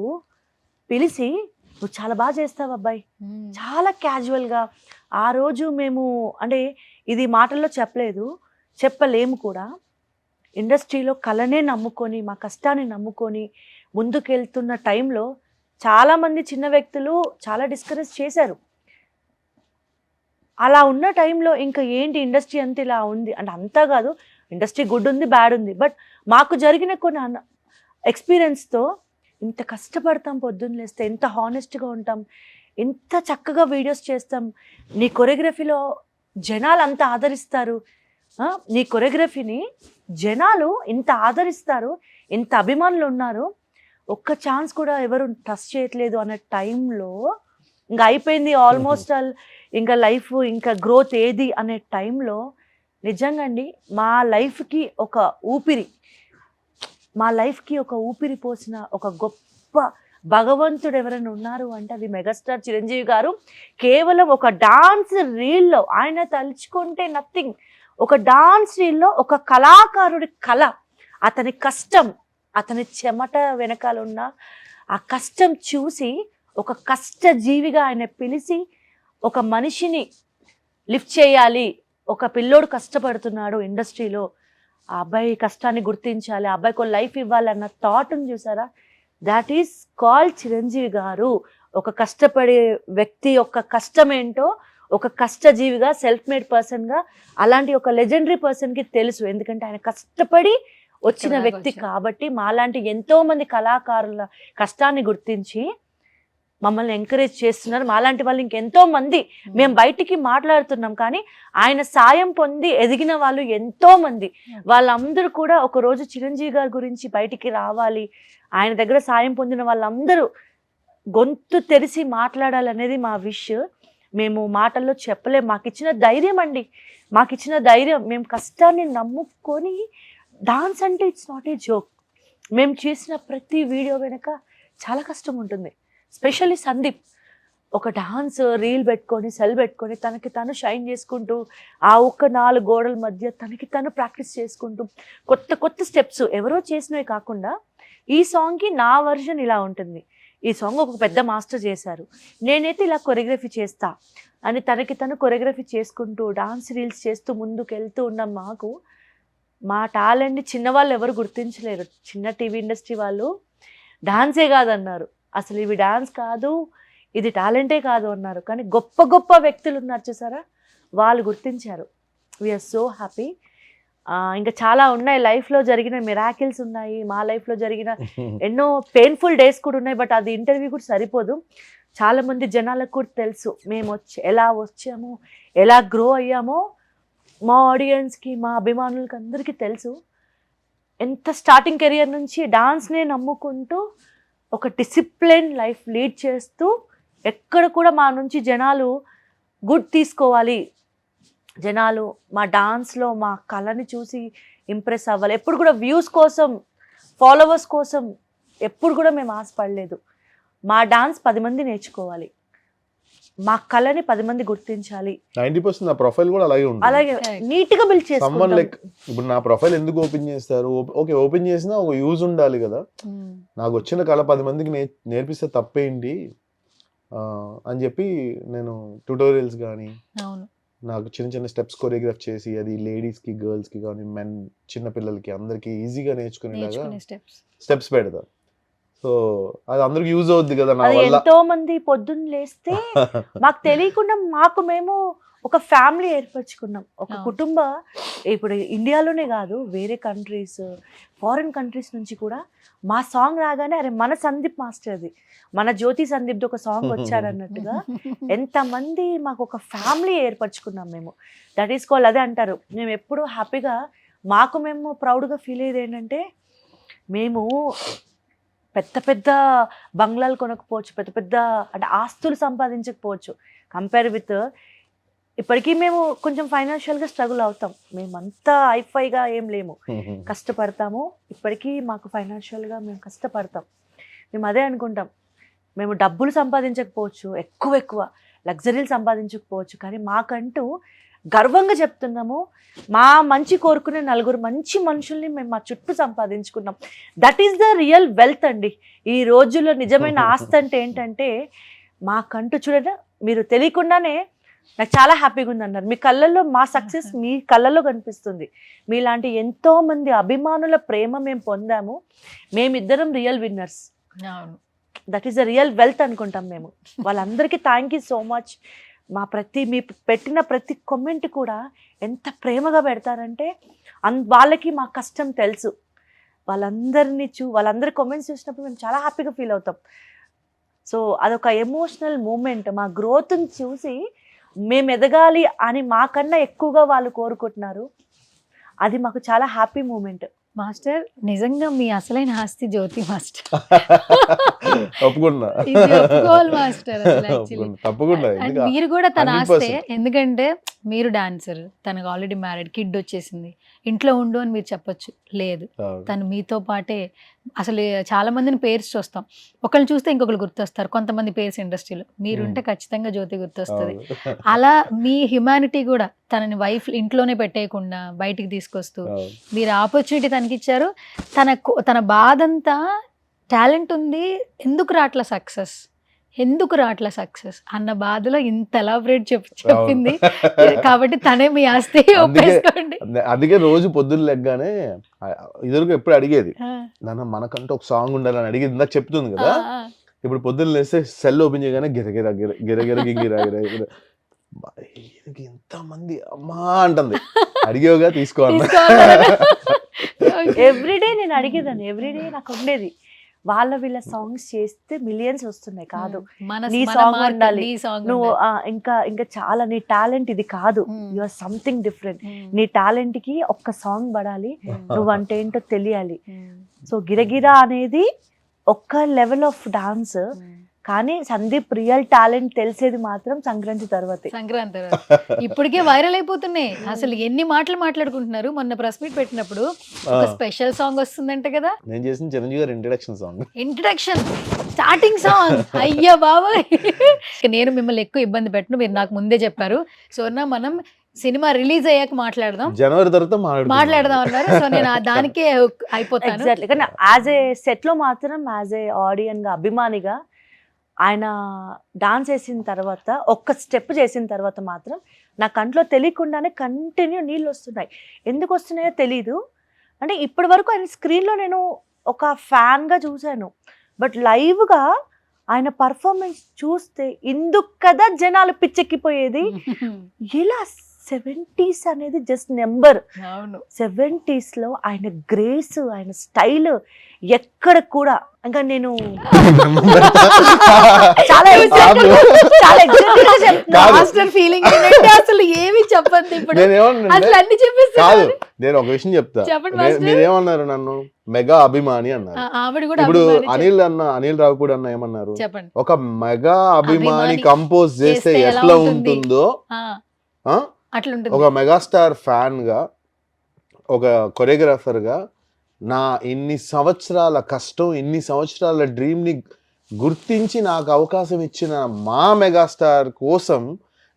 పిలిచి, నువ్వు చాలా బాగా చేస్తావు అబ్బాయి, చాలా క్యాజువల్గా. ఆ రోజు మేము, అంటే ఇది మాటల్లో చెప్పలేము కూడా, ఇండస్ట్రీలో కళనే నమ్ముకొని, మా కష్టాన్ని నమ్ముకొని ముందుకెళ్తున్న టైంలో చాలామంది చిన్న వ్యక్తులు చాలా డిస్కరేజ్ చేశారు. అలా ఉన్న టైంలో ఇంకా ఏంటి ఇండస్ట్రీ అంతా ఇలా ఉంది అంటే, అంతా కాదు, ఇండస్ట్రీ గుడ్ ఉంది, బ్యాడ్ ఉంది. బట్ మాకు జరిగిన కొన్ని ఎక్స్పీరియన్స్తో ఇంత కష్టపడతాం, పొద్దున్న లేస్తే ఎంత హానెస్ట్గా ఉంటాం, ఎంత చక్కగా వీడియోస్ చేస్తాం, నీ కొరియోగ్రఫీలో జనాలు అంత ఆదరిస్తారు, నీ కొరియోగ్రఫీని జనాలు ఇంత ఆదరిస్తారు, ఇంత అభిమానులు ఉన్నారు. ఒక్క ఛాన్స్ కూడా ఎవరు ట్రస్ట్ చేయట్లేదు అనే టైంలో ఇంకా అయిపోయింది ఆల్మోస్ట్ ఆల్, ఇంకా లైఫ్ ఇంకా గ్రోత్ ఏది అనే టైంలో నిజంగా అండి మా లైఫ్కి ఒక ఊపిరి పోసిన ఒక గొప్ప భగవంతుడు ఎవరైనా ఉన్నారు అంటే అది మెగాస్టార్ చిరంజీవి గారు. కేవలం ఒక డాన్స్ రీల్లో ఆయన తలుచుకుంటే నథింగ్, ఒక డాన్స్ రీల్లో ఒక కళాకారుడి కళ, అతని కష్టం, అతని చెమట వెనకాల ఉన్న ఆ కష్టం చూసి ఒక కష్టజీవిగా ఆయన పిలిచి ఒక మనిషిని లిఫ్ట్ చేయాలి, ఒక పిల్లోడు కష్టపడుతున్నాడు ఇండస్ట్రీలో, ఆ అబ్బాయి కష్టాన్ని గుర్తించాలి, ఆ అబ్బాయికి ఒక లైఫ్ ఇవ్వాలన్న థాట్ని చూసారా, దాట్ ఈస్ కాల్డ్ చిరంజీవి గారు. ఒక కష్టపడే వ్యక్తి యొక్క కష్టం ఏంటో ఒక కష్టజీవిగా, సెల్ఫ్ మేడ్ పర్సన్గా, అలాంటి ఒక లెజెండరీ పర్సన్కి తెలుసు. ఎందుకంటే ఆయన కష్టపడి వచ్చిన వ్యక్తి కాబట్టి. మాలాంటి ఎంతో మంది కళాకారుల కష్టాన్ని గుర్తించి మమ్మల్ని ఎంకరేజ్ చేస్తున్నారు. మాలాంటి వాళ్ళు ఇంకెంతో మంది, మేము బయటికి మాట్లాడుతున్నాం కానీ ఆయన సాయం పొంది ఎదిగిన వాళ్ళు ఎంతో మంది. వాళ్ళందరూ కూడా ఒకరోజు చిరంజీవి గారి గురించి బయటికి రావాలి, ఆయన దగ్గర సాయం పొందిన వాళ్ళందరూ గొంతు తెరిచి మాట్లాడాలనేది మా విష్. మేము మాటల్లో చెప్పలేం. మాకిచ్చిన ధైర్యం అండి, మాకిచ్చిన ధైర్యం. మేము కష్టాన్ని నమ్ముకొని, డాన్స్ అంటే ఇట్స్ నాట్ ఏ జోక్. మేము చేసిన ప్రతి వీడియో వెనక చాలా కష్టం ఉంటుంది. స్పెషల్లీ సందీప్ ఒక డాన్స్ రీల్ పెట్టుకొని, సెల్ పెట్టుకొని తనకి తను షైన్ చేసుకుంటూ, ఆ ఒక్క 4 గోడల మధ్య తనకి తను ప్రాక్టీస్ చేసుకుంటూ, కొత్త కొత్త స్టెప్స్ ఎవరో చేసినవి కాకుండా ఈ సాంగ్కి నా వర్షన్ ఇలా ఉంటుంది, ఈ సాంగ్ ఒక పెద్ద మాస్టర్ చేశారు, నేనైతే ఇలా కొరియోగ్రఫీ చేస్తా అని తనకి తను కొరియోగ్రఫీ చేసుకుంటూ డాన్స్ రీల్స్ చేస్తూ ముందుకు వెళ్తూ ఉన్న మాకు మా టాలెంట్ని చిన్నవాళ్ళు ఎవరు గుర్తించలేరు. చిన్న టీవీ ఇండస్ట్రీ వాళ్ళు డాన్సే కాదన్నారు, అసలు ఇవి డాన్స్ కాదు, ఇది టాలెంటే కాదు అన్నారు. కానీ గొప్ప గొప్ప వ్యక్తులు ఉన్నారు చూసారా, వాళ్ళు గుర్తించారు. We're so happy. ఇంకా చాలా ఉన్నాయి, లైఫ్లో జరిగిన మిరాకిల్స్ ఉన్నాయి, మా లైఫ్లో జరిగిన ఎన్నో పెయిన్ఫుల్ డేస్ కూడా ఉన్నాయి. బట్ అది ఇంటర్వ్యూ కూడా సరిపోదు. చాలామంది జనాలకు కూడా తెలుసు మేము ఎలా వచ్చామో, ఎలా గ్రో అయ్యామో. మా ఆడియన్స్కి, మా అభిమానులకి అందరికీ తెలుసు. ఎంత స్టార్టింగ్ కెరియర్ నుంచి డాన్స్నే నమ్ముకుంటూ ఒక డిసిప్లిన్ లైఫ్ లీడ్ చేస్తూ, ఎక్కడ కూడా మా నుంచి జనాలు గుడ్ తీసుకోవాలి, జనాలు మా డాన్స్లో మా కళని చూసి ఇంప్రెస్ అవ్వాలి. ఎప్పుడు కూడా వ్యూస్ కోసం, ఫాలోవర్స్ కోసం ఎప్పుడు కూడా మేము ఆశపడలేదు. మా డాన్స్ 10 మంది నేర్చుకోవాలి, మా కళని 10 మంది గుర్తించాలి. 90% నా ప్రొఫైల్ కూడా అలాగే ఉంటుంది. అలాగే నీట్గా బిల్డ్ సమ్మన్ లైక్ చేసుకుంటాం. ఇప్పుడు నా ప్రొఫైల్ ఎందుకు ఓపెన్ చేస్తారు? ఓకే, ఓపెన్ చేసినా ఒక యూజ్ ఉండాలి కదా. నాకు వచ్చిన కళ 10 మందికి నేర్పిస్తే తప్పేంటి అని చెప్పి నేను ట్యూటోరియల్స్ కానీ, నాకు చిన్న చిన్న స్టెప్స్ కొరియోగ్రాఫ్ చేసి అది లేడీస్కి, గర్ల్స్కి కానీ, మెన్, చిన్నపిల్లలకి అందరికీ ఈజీగా నేర్చుకునేలాగా స్టెప్స్ పెడతా. సో అది అందరికి యూజ్ అవుద్ది కదా. నా అది వల్ల ఎంతో మంది పొద్దున్న లేస్తే మాకు తెలియకుండా మేము ఒక ఫ్యామిలీ ఏర్పరచుకున్నాం, ఒక కుటుంబ. ఇప్పుడు ఇండియాలోనే కాదు, వేరే కంట్రీస్, ఫారిన్ కంట్రీస్ నుంచి కూడా మా సాంగ్ రాగానే అరే మన సందీప్ మాస్టర్ది, మన జ్యోతి సందీప్ది ఒక సాంగ్ వచ్చారన్నట్టుగా ఎంతమంది మాకు ఒక ఫ్యామిలీ ఏర్పరచుకున్నాం మేము. దట్ ఈస్ కాల్డ్, అదే అంటారు, మేము ఎప్పుడు హ్యాపీగా, మాకు మేము ప్రౌడ్గా ఫీల్ అయ్యేది ఏంటంటే, మేము పెద్ద పెద్ద బంగ్లాలు కొనకపోవచ్చు, పెద్ద పెద్ద అంటే ఆస్తులు సంపాదించకపోవచ్చు, కంపేర్ విత్ ఇప్పటికీ మేము కొంచెం ఫైనాన్షియల్గా స్ట్రగుల్ అవుతాం. మేమంతా హైఫైగా ఏం లేము, కష్టపడతాము. ఇప్పటికీ మాకు ఫైనాన్షియల్గా మేము కష్టపడతాం. మేము అదే అనుకుంటాం, మేము డబ్బులు సంపాదించకపోవచ్చు, ఎక్కువ లగ్జరీలు సంపాదించకపోవచ్చు, కానీ మాకంటూ గర్వంగా చెప్తున్నాము, మా మంచి కోరుకునే 4 మంచి మనుషుల్ని మేము మా చుట్టూ సంపాదించుకున్నాం. That is the real wealth అండి. ఈ రోజుల్లో నిజమైన ఆస్తి అంటే ఏంటంటే, మాకంటూ చూడండి, మీరు తెలియకుండానే నాకు చాలా హ్యాపీగా ఉంది అన్నారు. మీ కళ్ళల్లో మా సక్సెస్ మీ కళ్ళల్లో కనిపిస్తుంది. మీలాంటి ఎంతో మంది అభిమానుల ప్రేమ మేము పొందాము. మేమిద్దరం real winners. That is the real wealth అనుకుంటాం మేము. వాళ్ళందరికీ థ్యాంక్ యూ సో మచ్. మీ పెట్టిన ప్రతి కామెంట్ కూడా ఎంత ప్రేమగా పెడతారంటే, వాళ్ళకి మా కష్టం తెలుసు. వాళ్ళందరి కామెంట్స్ చూసినప్పుడు మేము చాలా హ్యాపీగా ఫీల్ అవుతాం. సో అదొక ఎమోషనల్ మూమెంట్. మా గ్రోత్ని చూసి మేము ఎదగాలి అని మాకన్నా ఎక్కువగా వాళ్ళు కోరుకుంటున్నారు. అది మాకు చాలా హ్యాపీ మూమెంట్. మాస్టర్ నిజంగా మీ అసలైన ఆస్తి జ్యోతి మాస్టర్. ఒప్పుకున్నా. ఇది ఒప్పుకోవాలి మాస్టర్ అసలు actually. ఒప్పుకున్నా. తప్పకుండా. And ఎందుకు? మీరు కూడా తన 100%. ఆస్తే, ఎందుకంటే మీరు డాన్సర్, తనకు ఆల్రెడీ మ్యారీడ్, కిడ్ వచ్చేసింది, ఇంట్లో ఉండు అని మీరు చెప్పొచ్చు. లేదు, అవును. తను మీతో పాటే. అసలు చాలా మందిని పేర్స్ చూస్తాం, ఒకళ్ళు చూస్తే ఇంకొకరు గుర్తొస్తారు, కొంతమంది పేర్స్ ఇండస్ట్రీలో. మీరుంటే ఖచ్చితంగా జ్యోతి గుర్తొస్తుంది. అవును. అలా మీ హ్యుమానిటీ కూడా తనని వైఫ్ ఇంట్లోనే పెట్టేయకుండా బయటికి తీసుకొస్తూ అవును. మీరు ఆపర్చునిటీ తనకి ఇచ్చారు. తన బాధంతా టాలెంట్ ఉంది, ఎందుకు రాట్ల సక్సెస్, ఎందుకు రాట్ల సక్సెస్ అన్న బాధలో ఇంత ఎలాబరేట్ చెప్పింది. కాబట్టి తనే మీ ఆస్తి, ఒప్పేసుకోండి. అందుకే రోజు పొద్దున్న లెగ్గానే ఇదివరకు ఎప్పుడు అడిగేది, నాన్న మనకంటూ ఒక సాంగ్ ఉండాలని అడిగేది. ఇందాక చెప్తుంది కదా, ఇప్పుడు పొద్దున్న లేస్తే సెల్ ఓపెన్ చేయగానే గిరగిర గిరగిర గింగిరా గిర ఇంతమంది అమ్మా అంటుంది. అడిగేవుగా తీసుకోవాలి. ఎవ్రీడే నేను అడిగేదాన్ని, ఎవ్రీడే నాకు ఉండేది, వాళ్ళ వీళ్ళ సాంగ్స్ చేస్తే మిలియన్స్ వస్తున్నాయి కాదు, నీ సాంగ్ ఉండాలి, నువ్వు ఇంకా ఇంకా చాలా, నీ టాలెంట్ ఇది కాదు, యు ఆర్ సంథింగ్ డిఫరెంట్, నీ టాలెంట్ కి ఒక్క సాంగ్ పడాలి, నువ్వంటే ఏంటో తెలియాలి. సో గిరగిరా అనేది ఒక్క లెవెల్ ఆఫ్ డాన్స్, కానీ సందీప్ రియల్ టాలెంట్ తెలిసేది మాత్రం సంక్రాంతి తర్వాతే. సంక్రాంతి తర్వాత ఇప్పటికే వైరల్ అయిపోతున్నాయి. అసలు ఎన్ని మాటలు మాట్లాడుకుంటున్నారు. మొన్న ప్రెస్ మీట్ పెట్టినప్పుడు ఒక స్పెషల్ సాంగ్ వస్తుందంట కదా, నేను చేసిన చిరంజీవి గారి introduction song, introduction starting song. అయ్యా బాబాయ్, నేను మిమ్మల్ని ఎక్కువ ఇబ్బంది పెట్టను, మీరు నాకు ముందే చెప్పారు. సో మనం సినిమా రిలీజ్ అయ్యాక మాట్లాడదాం, జనవరి తర్వాత మాట్లాడదాం అన్నారు. సో నేను దానికే అయిపోతాను. ఎగ్జాక్ట్లీ. కానీ యాజ్ ఏ సెట్ లో మాత్రం, యాజ్ ఏ ఆడియన్ గా, అభిమానిగా, ఆయన డాన్స్ చేసిన తర్వాత, ఒక్క స్టెప్ చేసిన తర్వాత మాత్రం నా కంట్లో తెలియకుండానే కంటిన్యూ నీళ్ళు వస్తున్నాయి. ఎందుకు వస్తున్నాయో తెలీదు. అంటే ఇప్పటి వరకు ఆయన స్క్రీన్లో నేను ఒక ఫ్యాన్గా చూశాను, బట్ లైవ్గా ఆయన పర్ఫార్మెన్స్ చూస్తే ఇందుకు కదా జనాలు పిచ్చెక్కిపోయేది. ఇలా 70s అనేది జస్ట్ నెంబర్. 70s లో ఆయన గ్రేస్, ఆయన స్టైల్ ఎక్కడ కూడా, ఇంకా నేను చాలా ఫీలింగ్ అసలు ఏమి చెప్పండి. ఇప్పుడు అసలు అన్ని చెప్పేస్తారు. నేను ఒక విషయం చెప్తా, మీరేమన్నారు, నన్ను మెగా అభిమాని అన్నారు. ఆవిడ కూడా ఇప్పుడు అనిల్ రావిపూడి అన్న ఏమన్నారు, చెప్పండి, ఒక మెగా అభిమాని కంపోజ్ చేస్తే ఎట్లా ఉంటుందో అట్లుంటుంది. ఒక మెగాస్టార్ ఫ్యాన్ గా, ఒక కొరియోగ్రాఫర్ గా, నా ఇన్ని సంవత్సరాల కష్టం, ఇన్ని సంవత్సరాల డ్రీమ్ ని గుర్తించి నాకు అవకాశం ఇచ్చిన మా మెగాస్టార్ కోసం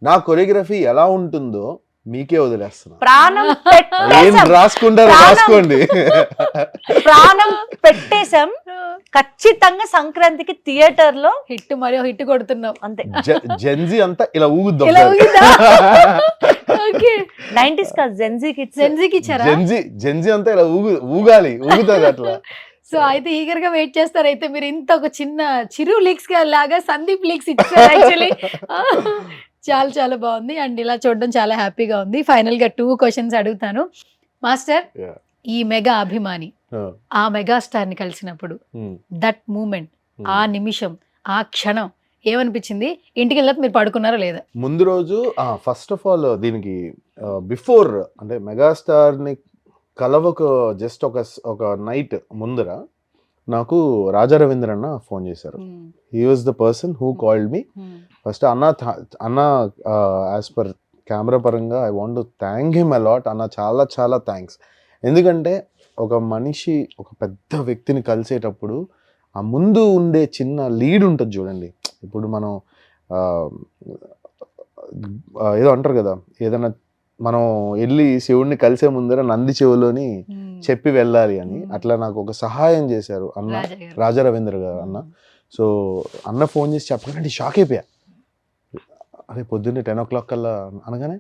నా కొరియోగ్రఫీ ఎలా ఉంటుందో మీకే వదిలేస్తున్నా. ప్రాణం ఏం రాసుకుంటారో రాసుకోండి. ప్రాణం పెట్టేశాం. ఖచ్చితంగా సంక్రాంతికి థియేటర్ లో హిట్, మరియు హిట్ కొడుతున్నాం అంతే. జెన్జీ అంతా ఇలా ఊగుద్దాం. 90s కాదు, జెన్జీకి ఇచ్చారా? జెన్జీ అంతా ఇలా ఊగాలి, ఊగుతుంది అట్లా. సో అయితే ఈగర్ గా వెయిట్ చేస్తారు. అయితే మీరు ఇంత ఒక చిరు లీక్స్ లాగా సందీప్ లీక్స్ ఇచ్చారు యాక్చువల్లీ. చాలా చాలా బాగుంది, అండ్ ఇలా చూడడం చాలా హ్యాపీగా ఉంది. ఫైనల్ గా 2 క్వశ్చన్స్ అడుగుతాను మాస్టర్. ఈ మెగా అభిమాని ఆ మెగాస్టార్ ని కలిసినప్పుడు దట్ మూమెంట్, ఆ నిమిషం, ఆ క్షణం ఏమనిపించింది? ఇంటికి వెళ్ళక మీరు పడుకున్నారా లేదా? ముందు రోజు ఫస్ట్ ఆఫ్ ఆల్ దీనికి బిఫోర్, అంటే మెగాస్టార్ ని కలవకు జస్ట్ ఒక నైట్ ముందర నాకు రాజా రవీంద్ర అన్న ఫోన్ చేశారు. He was the person who called me. First అన్న యాజ్ పర్ కెమెరా పరంగా I want to thank him a lot. అన్న చాలా చాలా థ్యాంక్స్. ఎందుకంటే ఒక మనిషి ఒక పెద్ద వ్యక్తిని కలిసేటప్పుడు ఆ ముందు ఉండే చిన్న లీడ్ ఉంటుంది చూడండి. ఇప్పుడు మనం ఏదో అంటారు కదా, ఏదైనా మనం వెళ్ళి శివుడిని కలిసే ముందర నంది చెవులోని చెప్పి వెళ్ళాలి అని, అట్లా నాకు ఒక సహాయం చేశారు అన్న, రాజా రవీంద్ర గారు అన్న. సో అన్న ఫోన్ చేసి చెప్పకండి షాక్ అయిపోయా. అదే పొద్దున్నే 10 o'clock కల్లా అనగానే,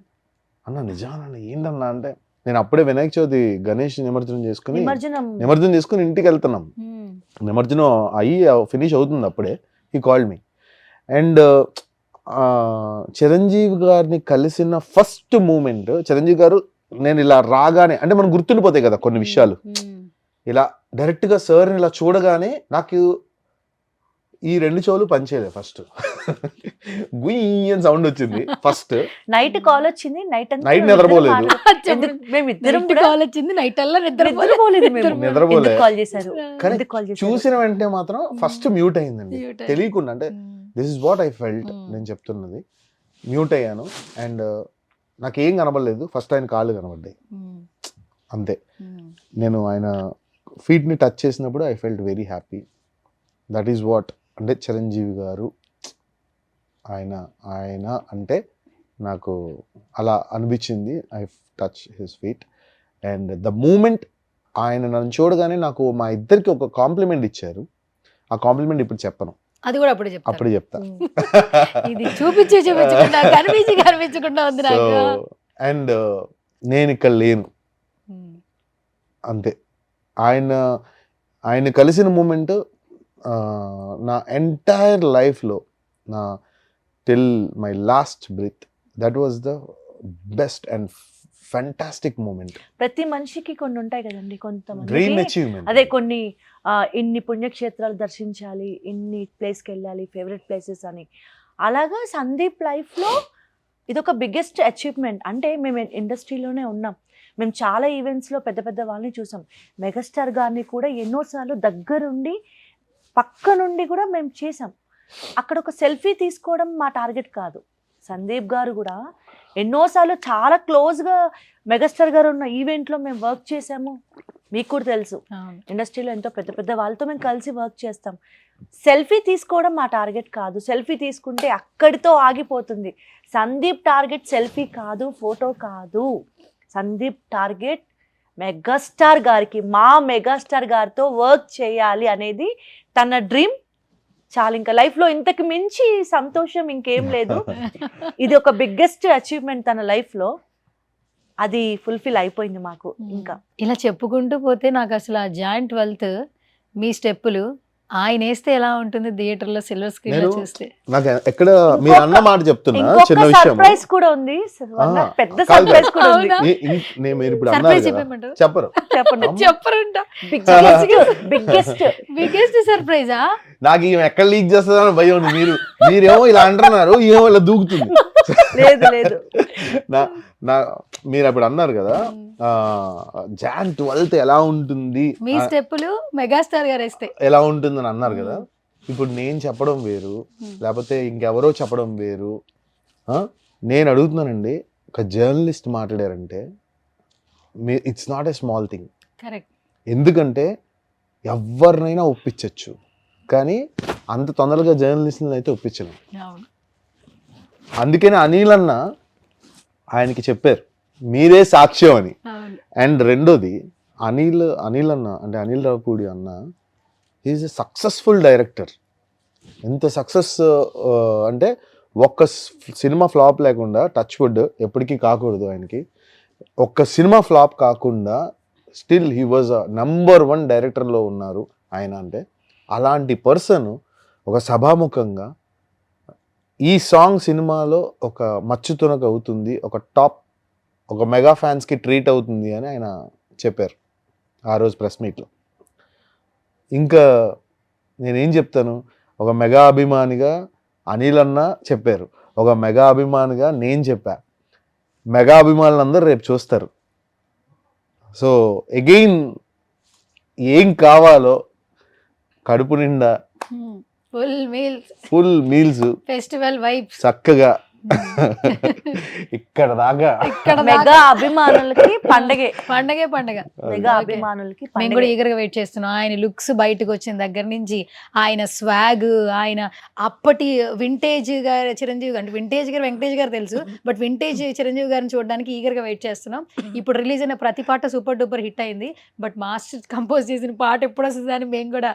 అన్న నిజానన్న ఏంటన్నా అంటే, నేను అప్పుడే వినాయక చవితి గణేష్ నిమజ్జనం చేసుకుని ఇంటికి వెళ్తున్నాం. నిమజ్జనం అయ్యి ఫినిష్ అవుతుంది అప్పుడే. ఈ కాల్డ్ మీ. అండ్ చిరంజీవి గారిని కలిసిన ఫస్ట్ మూమెంట్, చిరంజీవి గారు నేను ఇలా రాగానే, అంటే మనం గుర్తుండిపోతాయి కదా కొన్ని విషయాలు, ఇలా డైరెక్ట్గా సార్ని ఇలా చూడగానే నాకు ఈ 2 చెవులు పనిచేయలేదు ఫస్ట్. గుయ్యి అని సౌండ్ వచ్చింది ఫస్ట్. నైట్ కాల్ వచ్చింది, నైట్ Night నిద్రపోలేదు. మేము ఇద్దరం కాల్ వచ్చింది, నైట్ అల్లా నిద్రపోలేదు. నిద్రపోలే. కాల్ చేశారు, కానీ ఎందుకు కాల్ చేశారు? చూసిన వెంటనే మాత్రం ఫస్ట్ మ్యూట్ అయిందండి, Mute తెలియకుండా. అంటే this is what I felt, నేను చెప్తున్నది. మ్యూట్ అయ్యాను అండ్ నాకేం కనబడలేదు. ఫస్ట్ ఆయన కాళ్ళు కనబడ్డాయి అంతే. నేను ఆయన ఫీట్ని టచ్ చేసినప్పుడు I felt very happy. That is what, అంటే చిరంజీవి గారు ఆయన అంటే నాకు అలా అనిపించింది. I touch his feet and the moment ఆయన నన్ను చూడగానే నాకు మా ఇద్దరికి ఒక కాంప్లిమెంట్ ఇచ్చారు. ఆ కాంప్లిమెంట్ ఇప్పుడు చెప్పను, అది కూడా అప్పుడు చెప్తా. అప్పుడు చెప్తా. ఇది చూపించకుండా కనిపించకుండా ఉంది నాకు. అండ్ నేను ఇక్కడ లేను అంతే. ఆయన కలిసిన మూమెంట్ నా ఎంటైర్ లైఫ్లో, నా till my last breath, that was the best and fantastic moment. ప్రతి మనిషికి కొన్ని ఉంటాయి కదండి, డ్రీమ్ కొంతమంది అచీవ్మెంట్. అదే కొన్ని ఇన్ని పుణ్యక్షేత్రాలు దర్శించాలి, ఇన్ని ప్లేస్కి వెళ్ళాలి, ఫేవరెట్ ప్లేసెస్ అని. అలాగా సందీప్ లైఫ్లో ఇదొక బిగ్గెస్ట్ అచీవ్మెంట్. అంటే మేము ఇండస్ట్రీలోనే ఉన్నాం, మేము చాలా ఈవెంట్స్లో పెద్ద పెద్ద వాళ్ళని చూసాం. మెగాస్టార్ గారిని కూడా ఎన్నోసార్లు దగ్గరుండి పక్క నుండి కూడా మేము చేసాం. అక్కడ ఒక సెల్ఫీ తీసుకోవడం మా టార్గెట్ కాదు. సందీప్ గారు కూడా ఎన్నోసార్లు చాలా క్లోజ్గా మెగాస్టార్ గారు ఉన్న ఈవెంట్లో మేము వర్క్ చేసాము. మీకు కూడా తెలుసు, ఇండస్ట్రీలో ఎంతో పెద్ద పెద్ద వాళ్ళతో మేము కలిసి వర్క్ చేస్తాం. సెల్ఫీ తీసుకోవడం మా టార్గెట్ కాదు. సెల్ఫీ తీసుకుంటే అక్కడితో ఆగిపోతుంది. సందీప్ టార్గెట్ సెల్ఫీ కాదు, ఫోటో కాదు. సందీప్ టార్గెట్ మెగాస్టార్ గారికి, మా మెగాస్టార్ గారితో వర్క్ చేయాలి అనేది తన డ్రీమ్. చాలా ఇంకా లైఫ్లో ఇంతకు మించి సంతోషం ఇంకేం లేదు. ఇది ఒక బిగ్గెస్ట్ అచీవ్మెంట్ తన లైఫ్లో. అది ఫుల్ఫిల్ అయిపోయింది మాకు. ఇంకా ఇలా చెప్పుకుంటూ పోతే నాకు అసలు ఆ జాయింట్ వెల్త్, మీ స్టెప్పులు ఆయన వేస్తే ఎలా ఉంటుంది థియేటర్లో సిల్వర్ స్క్రీన్ లో చూస్తే. నాకు ఎక్కడ మీరు అన్న మాట చెప్తున్నా, చిన్న విషయం. సర్ప్రైజ్ కూడా ఉంది, పెద్ద కాదు. సర్ప్రైజ్ కూడా ఉంది. మీరు ఇప్పుడు అన్నారు సర్ప్రైజ్ కదా, చెప్పమంటారు? చెప్పరు. చెప్పరంట. బిగ్గెస్ట్ సర్ప్రైజా? నాకు ఈమె ఎక్కడ లీక్ చేస్తుందని భయం ఉంది. మీరేమో ఇలా అంటున్నారు, ఏమో ఇలా దూకుతుంది. లేదు లేదు, మీరు అప్పుడు అన్నారు కదా జాన్ 12 ఎలా ఉంటుంది, మీ స్టెప్పులు మెగాస్టార్ గారు వేస్తే ఎలా ఉంటుందని అన్నారు కదా. ఇప్పుడు నేను చెప్పడం వేరు, లేకపోతే ఇంకెవరో చెప్పడం వేరు. నేను అడుగుతున్నానండి, ఒక జర్నలిస్ట్ మాట్లాడారంటే it's not a small thing. Correct. ఎందుకంటే ఎవరినైనా ఒప్పించవచ్చు, కానీ అంత తొందరగా జర్నలిస్ట్ని అయితే ఒప్పించలేం. అందుకని అనిల్ అన్న ఆయనకి చెప్పారు మీరే సాక్ష్యం అని. అండ్ రెండోది అనిల్ అన్న అంటే అనిల్ రావుపూడి అన్న ఈజ్ ఎ సక్సెస్ఫుల్ డైరెక్టర్. ఎంత సక్సెస్ అంటే ఒక్క సినిమా ఫ్లాప్ లేకుండా, టచ్ వుడ్ ఎప్పటికీ కాకూడదు ఆయనకి, ఒక్క సినిమా ఫ్లాప్ కాకుండా స్టిల్ హీ వాజ్ నంబర్ 1 డైరెక్టర్లో ఉన్నారు ఆయన. అంటే అలాంటి పర్సన్ ఒక సభాముఖంగా ఈ సాంగ్ సినిమాలో ఒక మచ్చుతునక అవుతుంది, ఒక మెగా ఫ్యాన్స్కి ట్రీట్ అవుతుంది అని ఆయన చెప్పారు ఆ రోజు ప్రెస్ మీట్లో. ఇంకా నేనేం చెప్తాను, ఒక మెగా అభిమానిగా అనిల్ అన్న చెప్పారు, ఒక మెగా అభిమానిగా నేను చెప్పా. మెగా అభిమానులందరూ రేపు చూస్తారు. సో అగైన్ ఏం కావాలో కడుపు నిండా ఫుల్ మీల్స్, ఫెస్టివల్ వైబ్స్ చక్కగా ఇక్కడ దాకా మెగా అభిమానులకి పండగే పండగ. మెగా అభిమానులకి మేము కూడా ఈగర్గా వెయిట్ చేస్తున్నాం. ఆయన లుక్స్ బయటకు వచ్చిన దగ్గర నుంచి, ఆయన స్వాగ్, ఆయన అప్పటి వింటేజ్ గారు చిరంజీవి గారు, అంటే వింటేజ్ గారు వెంకటేష్ గారు తెలుసు, బట్ వింటేజ్ చిరంజీవి గారిని చూడడానికి ఈగర్గా వెయిట్ చేస్తున్నాం. ఇప్పుడు రిలీజ్ అయిన ప్రతి పాట సూపర్ డూపర్ హిట్ అయింది. బట్ మాస్టర్ కంపోజ్ చేసిన పాట ఎప్పుడు వస్తుంది అని మేము కూడా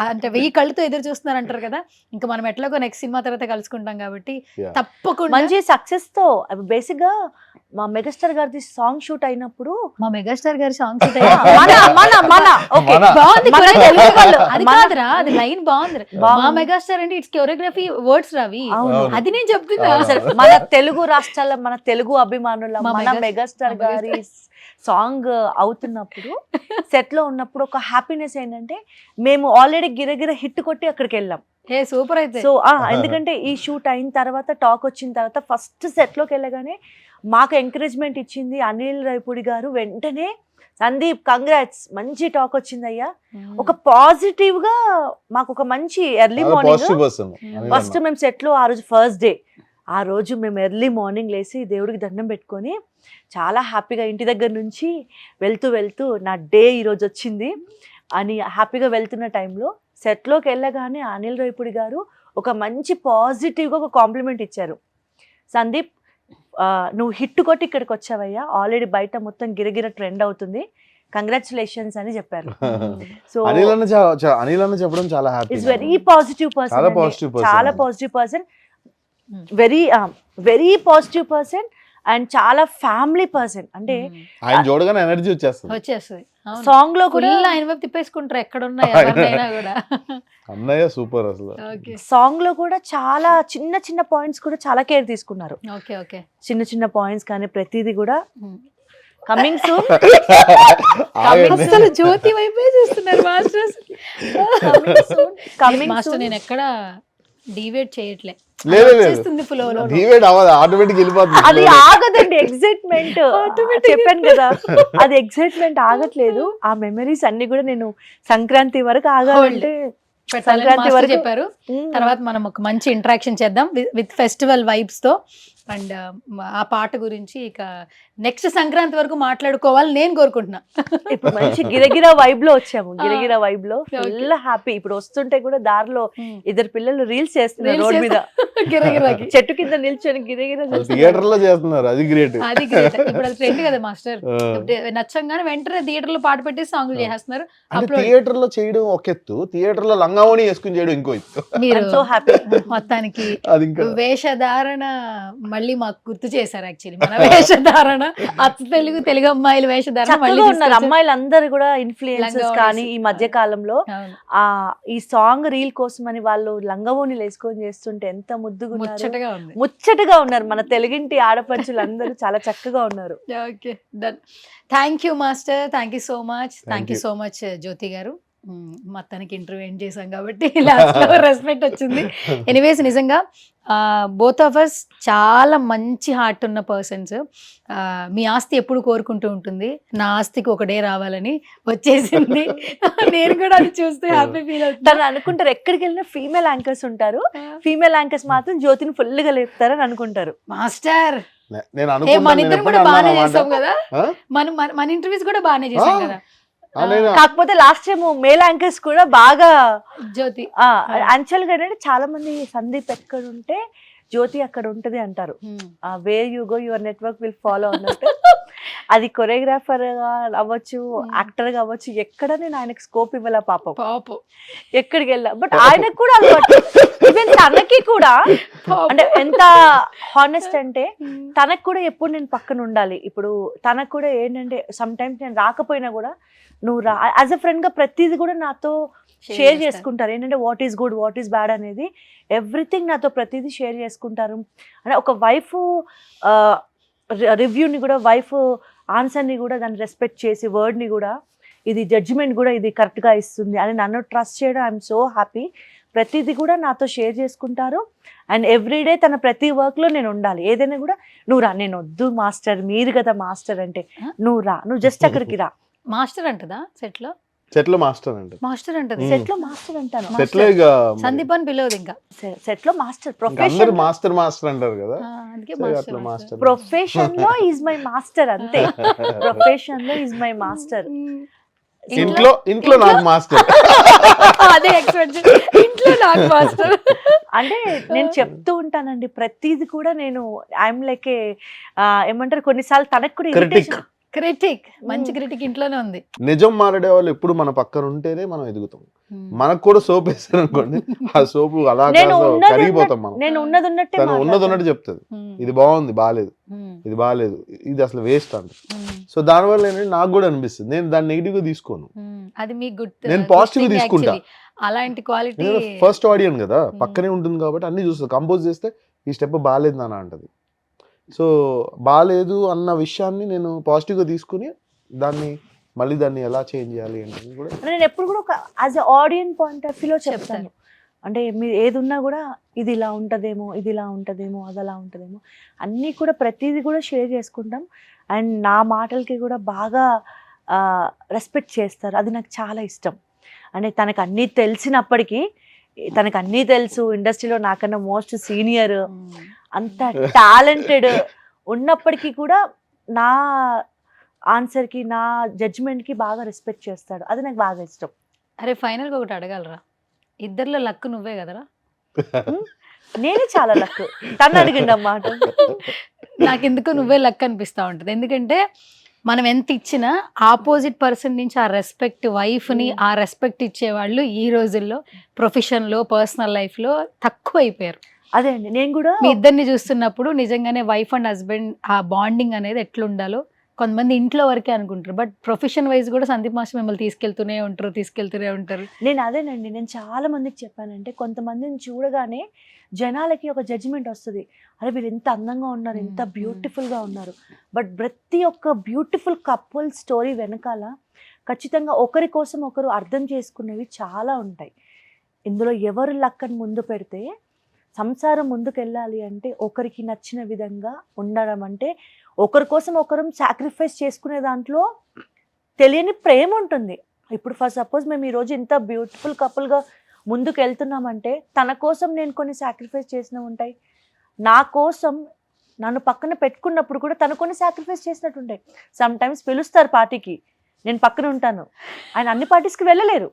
అంటే 1000 కళ్ళతో ఎదురు చూస్తున్నారు అంటారు కదా. ఇంకా మనం ఎట్లాగో నెక్స్ట్ సినిమా తర్వాత కలుసుకుంటాం కాబట్టి తప్పకుండా మంచి సక్సెస్ తో. బేసిక్ గా మా మెగాస్టార్ గారి సాంగ్ షూట్ అయినప్పుడు, మా మెగాస్టార్ గారి సాంగ్ షూట్ అది కాదురా, అది లైన్ బాగుంది. మా మెగాస్టార్ అంటే ఇట్స్ కొరియోగ్రఫీ వర్డ్స్ రావి, అది నేను చెప్తున్నా. మన తెలుగు రాష్ట్రాల, మన తెలుగు అభిమానుల, మన మెగాస్టార్ గారి సాంగ్ అవుతున్నప్పుడు సెట్ లో ఉన్నప్పుడు ఒక హ్యాపీనెస్ ఏంటంటే మేము ఆల్రెడీ గిరగిర హిట్ కొట్టి అక్కడికి వెళ్ళాం. ఏ సూపర్ అయితే. సో ఎందుకంటే ఈ షూట్ అయిన తర్వాత టాక్ వచ్చిన తర్వాత ఫస్ట్ సెట్ లోకి వెళ్ళగానే మాకు ఎంకరేజ్మెంట్ ఇచ్చింది అనిల్ రావిపూడి గారు. వెంటనే సందీప్ కంగ్రాట్స్, మంచి టాక్ వచ్చిందయ్యా. ఒక పాజిటివ్ గా మాకు ఒక మంచి ఎర్లీ మార్నింగ్ ఫస్ట్ మేము సెట్ లో ఆ రోజు ఫస్ట్ డే, ఆ రోజు మేము ఎర్లీ మార్నింగ్ లేసి దేవుడికి దండం పెట్టుకొని చాలా హ్యాపీగా ఇంటి దగ్గర నుంచి వెళ్తూ నా డే ఈరోజు వచ్చింది అని హ్యాపీగా వెళ్తున్న టైంలో సెట్లోకి వెళ్ళగానే అనిల్ రావిపూడి గారు ఒక మంచి పాజిటివ్గా ఒక కాంప్లిమెంట్ ఇచ్చారు. సందీప్ నువ్వు హిట్ కొట్టి ఇక్కడికి వచ్చావయ్యా, ఆల్రెడీ బయట మొత్తం గిరగిర ట్రెండ్ అవుతుంది, కంగ్రాచులేషన్స్ అని చెప్పారు. సో అనిల్ అన్న చెప్పడం చాలా happy. It's very positive person, చాలా positive person, very positive person and చాలా ఫ్యామిలీ పర్సన్. అంటే ఆయన చూడగానే ఎనర్జీ వచ్చేస్తుంది. సాంగ్ లో కూడా ఆయన వైపు తిప్పేసుకుంటారు ఎక్కడున్నా ఎవరినైనా కూడా. అన్నయ్య సూపర్ అసలు. సాంగ్ లో కూడా చాలా చిన్న పాయింట్స్ కూడా చాలా కేర్ తీసుకున్నారు. ఓకే ఓకే, చిన్న పాయింట్స్ కానీ ప్రతిదీ కూడా కమింగ్ సూన్. అసలు జ్యోతి వైపే చూస్తున్నారు మాస్టర్స్. Coming master soon. నేను ఎక్కడ డివేట్ చేయట్లే, లేదు చేస్తుంది ఫ్లో లో. డివైడ్ అవ్వదు, ఆటోమేటిక్ వెళ్ళిపోతుంది. అది ఆగదండి, ఎక్సైట్మెంట్ చెప్పాను కదా, అది ఎక్సైట్మెంట్ ఆగట్లేదు. ఆ మెమరీస్ అన్ని కూడా నేను సంక్రాంతి వరకు ఆగాలంటే సంక్రాంతి వరకు చెప్పారు. తర్వాత మనం ఒక మంచి ఇంటరాక్షన్ చేద్దాం విత్ ఫెస్టివల్ వైబ్స్ తో. అండ్ ఆ పాట గురించి ఇక నెక్స్ట్ సంక్రాంతి వరకు మాట్లాడుకోవాలని నేను కోరుకుంటున్నా. ఇప్పుడు మంచి గిరగిర వైబ్ లో వచ్చాము, గిరగిర వైబ్ లో ఫుల్ హ్యాపీ. ఇప్పుడు వస్తుంటే కూడా దారిలో ఇద్దరు పిల్లలు రీల్స్ చేస్తున్నారు రోడ్ మీద, చెట్టు కింద నిల్చొని గిరగిర థియేటర్ లో చేస్తున్నారు. అది గ్రేట్, అది గ్రేట్. ఇప్పుడు అది ట్రెండ్ కదా మాస్టర్, నచ్చంగానే వెంటనే థియేటర్ లో పాట పెట్టి సాంగ్లు చేస్తున్నారు. థియేటర్ లో చేయడం ఒక ఎత్తు, థియేటర్ లో లంగావోని వేసుకుని చేయడం ఇంకో ఎత్తు. మీరు సో హ్యాపీ. మొత్తానికి వేషధారణ మళ్ళీ మాకు గుర్తు చేశారు. యాక్చువల్లీ మన వేషధారణ తెలుగు అమ్మాయిల వేషధారణ మళ్ళీ ఉన్నారు. అమ్మాయిలు అందరు కూడా ఇన్ఫ్లుయెన్సర్స్ కానీ ఈ మధ్య కాలంలో ఈ సాంగ్ రీల్ కోసం అని వాళ్ళు లంగవోని వేసుకొని చేస్తుంటే ఎంత ముచ్చటగా ఉన్నారు. మన తెలుగింటి ఆడపడుచులు అందరూ చాలా చక్కగా ఉన్నారు. Okay, done. Thank you master, thank you so much, thank you so much Jyothi garu. మొత్తానికి ఇంటర్వ్యూ ఎండ్ చేసాం కాబట్టి లాస్ట్ లో రెస్పెక్ట్ వచ్చింది. ఎనీవేస్ నిజంగా బోత్ ఆఫ్ అస్ చాలా మంచి హార్ట్ ఉన్న పర్సన్స్. మీ ఆస్తి ఎప్పుడు కోరుకుంటూ ఉంటుంది, నా ఆస్తికి ఒక డే రావాలని వచ్చేసింది. నేను కూడా అది చూస్తే హ్యాపీ ఫీల్ అవుతాను. తను అనుకుంటారు ఎక్కడికి వెళ్ళినా ఫీమేల్ యాంకర్స్ ఉంటారు, ఫీమేల్ యాంకర్స్ మాత్రం జ్యోతిని ఫుల్ గా లేపుతారని అనుకుంటారు. మాస్టర్ మన ఇద్దరం కూడా బాగానే చేస్తాం కదా, మన ఇంటర్వ్యూస్ కూడా బాగానే చేసాం కదా. కాకపోతే లాస్ట్ టైం మేల్ యాంకర్స్ కూడా బాగా జ్యోతి యాక్చువల్ గా ఏంటంటే చాలా మంది సందీప్ ఎక్కడ ఉంటే జ్యోతి అక్కడ ఉంటది అంటారు. Where you go your network will follow అన్నట్టు. అది కొరియోగ్రాఫర్ గా అవ్వచ్చు, యాక్టర్ గా అవ్వచ్చు, ఎక్కడ నేను ఆయనకి స్కోప్ ఇవ్వాల పాపం ఎక్కడికి వెళ్ళా. బట్ ఆయనకు కూడా ఈవెన్ తనకి కూడా అంటే ఎంత హానెస్ట్ అంటే తనకు కూడా ఎప్పుడు నేను పక్కన ఉండాలి. ఇప్పుడు తనకు కూడా ఏంటంటే సమ్ టైమ్స్ నేను రాకపోయినా కూడా నువ్వు రా యాజ్ అ ఫ్రెండ్ గా ప్రతిదీ కూడా నాతో షేర్ చేసుకుంటారు. ఏంటంటే what is good, what is bad అనేది ఎవ్రీథింగ్ నాతో ప్రతిదీ షేర్ చేసుకుంటారు. అంటే ఒక వైఫ్ రివ్యూని కూడా, వైఫ్ ఆన్సర్ని కూడా దాన్ని రెస్పెక్ట్ చేసి, వర్డ్ని కూడా, ఇది జడ్జిమెంట్ కూడా ఇది కరెక్ట్గా ఇస్తుంది అని నన్ను ట్రస్ట్ చేయడం ఐఎమ్ సో హ్యాపీ. ప్రతిదీ కూడా నాతో షేర్ చేసుకుంటారు. అండ్ ఎవ్రీడే తన ప్రతి వర్క్లో నేను ఉండాలి. ఏదైనా కూడా నువ్వు రా, నేను వద్దు మాస్టర్, మీరు కదా మాస్టర్ అంటే నువ్వు రా, నువ్వు జస్ట్ అక్కడికి రా. మాస్టర్ అంటదా సెట్లో? సెట్ లో మాస్టర్ అంటే మాస్టర్ అంటది. సెట్ లో మాస్టర్ అంటాను. సెట్ లో ఇక సందీప్ అని పిలవదు, ఇంకా సెట్ లో మాస్టర్. అందరూ మాస్టర్ మాస్టర్ అంటారు కదా, అందుకే మాస్టర్. ప్రొఫెషన్ లో ఈజ్ మై మాస్టర్ అంతే. ప్రొఫెషన్ లో ఈజ్ మై మాస్టర్. ఇంట్లో నాకు మాస్టర్. అదే ఎక్స్పెక్ట్, ఇంట్లో నాకు మాస్టర్ అంటే నేను చెప్తూ ఉంటానండి ప్రతిది కూడా. నేను ఐఎమ్ లైక్ ఏమంటారు, కొన్నిసార్లు తనకు కూడా ఇరిటేషన్. క్రిటిక్, మంచి క్రిటిక్ ఇంట్లోనే ఉంది. నిజం మాట్లాడే వాళ్ళు ఎప్పుడు మన పక్కన ఉంటేనే మనం ఎదుగుతాం. మనకు కూడా సోప్ వేస్తారు అనుకోండి, ఆ సోపు అలా కరిగిపోతాం మనం. నేను ఉన్నది ఉన్నట్టు చెప్తుంది, ఇది బాగుంది, బాగాలేదు, ఇది బాగాలేదు, ఇది అసలు వేస్ట్ అంట. సో దానివల్ల ఏంటంటే నాకు కూడా అనిపిస్తుంది, నేను దాన్ని నెగిటివ్ గా తీసుకోను, అది మీ గుడ్, నేను పాజిటివ్ గా తీసుకుంటా. అలాంటి క్వాలిటీ ఫస్ట్ ఆడియన్ కదా, పక్కనే ఉంటుంది కాబట్టి అన్ని చూస్తుంది. కంపోజ్ చేస్తే ఈ స్టెప్ బాగాలేదు నాన్న అంటది. సో బాగాలేదు అన్న విషయాన్ని నేను పాజిటివ్గా తీసుకుని దాన్ని ఎలా చేంజ్ చేయాలి అంటే కూడా నేను ఎప్పుడు కూడా ఒక as a audience point of వ్యూలో చెప్తాను. అంటే మీరు ఏది ఉన్నా కూడా ఇది ఇలా ఉంటుందేమో, ఇది ఇలా ఉంటుందేమో, అది అలా ఉంటుందేమో, అన్నీ కూడా ప్రతిదీ కూడా షేర్ చేసుకుంటాం. అండ్ నా మాటలకి కూడా బాగా రెస్పెక్ట్ చేస్తారు. అది నాకు చాలా ఇష్టం. అంటే తనకు అన్నీ తెలిసినప్పటికీ, తనకు అన్నీ తెలుసు, ఇండస్ట్రీలో నాకన్నా మోస్ట్ సీనియర్, అంత టాలెంటెడ్ ఉన్నప్పటికీ కూడా నా ఆన్సర్కి, నా జడ్జ్మెంట్కి బాగా రెస్పెక్ట్ చేస్తాడు. అది నాకు బాగా ఇష్టం. అరే ఫైనల్గా ఒకటి అడగలరా, ఇద్దరిలో లక్ నువ్వే కదరా? నేనే చాలా లక్. తను అడిగిండు అన్నమాట. నాకు ఎందుకు నువ్వే లక్ అనిపిస్తూ ఉంటుంది. ఎందుకంటే మనం ఎంత ఇచ్చినా ఆపోజిట్ పర్సన్ నుంచి ఆ రెస్పెక్ట్, వైఫ్ని ఆ రెస్పెక్ట్ ఇచ్చేవాళ్ళు ఈ రోజుల్లో ప్రొఫెషన్లో, పర్సనల్ లైఫ్లో తక్కువ అయిపోయారు. అదే అండి, నేను కూడా మీ ఇద్దరిని చూస్తున్నప్పుడు నిజంగానే వైఫ్ అండ్ హస్బెండ్ ఆ బాండింగ్ అనేది ఎట్లుండాలో కొంతమంది ఇంట్లో వరకే అనుకుంటారు, బట్ ప్రొఫెషన్ వైజ్ కూడా సందీప్ మాస్టర్ మిమ్మల్ని తీసుకెళ్తూనే ఉంటారు. నేను అదేనండి, నేను చాలా మందికి చెప్పానంటే, కొంతమందిని చూడగానే జనాలకి ఒక జడ్జిమెంట్ వస్తుంది, అరే వీళ్ళు ఎంత అందంగా ఉన్నారు, ఎంత బ్యూటిఫుల్గా ఉన్నారు. బట్ ప్రతి ఒక్క బ్యూటిఫుల్ కపుల్ స్టోరీ వెనకాల ఖచ్చితంగా ఒకరి కోసం ఒకరు అర్థం చేసుకునేవి చాలా ఉంటాయి. ఇందులో ఎవరు లక్కని ముందు పెడితే, సంసారం ముందుకు వెళ్ళాలి అంటే ఒకరికి నచ్చిన విధంగా ఉండడం, అంటే ఒకరి కోసం ఒకరు సాక్రిఫైస్ చేసుకునే దాంట్లో తెలియని ప్రేమ ఉంటుంది. ఇప్పుడు ఫర్ సపోజ్ మేము ఈరోజు ఇంత బ్యూటిఫుల్ కపుల్గా ముందుకు వెళ్తున్నామంటే తన కోసం నేను కొన్ని సాక్రిఫైస్ చేసినవి ఉంటాయి, నా కోసం నన్ను పక్కన పెట్టుకున్నప్పుడు కూడా తను కొన్ని సాక్రిఫైస్ చేసినట్టు ఉంటాయి. సమ్ టైమ్స్ పిలుస్తారు పార్టీకి, నేను పక్కన ఉంటాను, ఆయన అన్ని పార్టీస్కి వెళ్ళలేరు.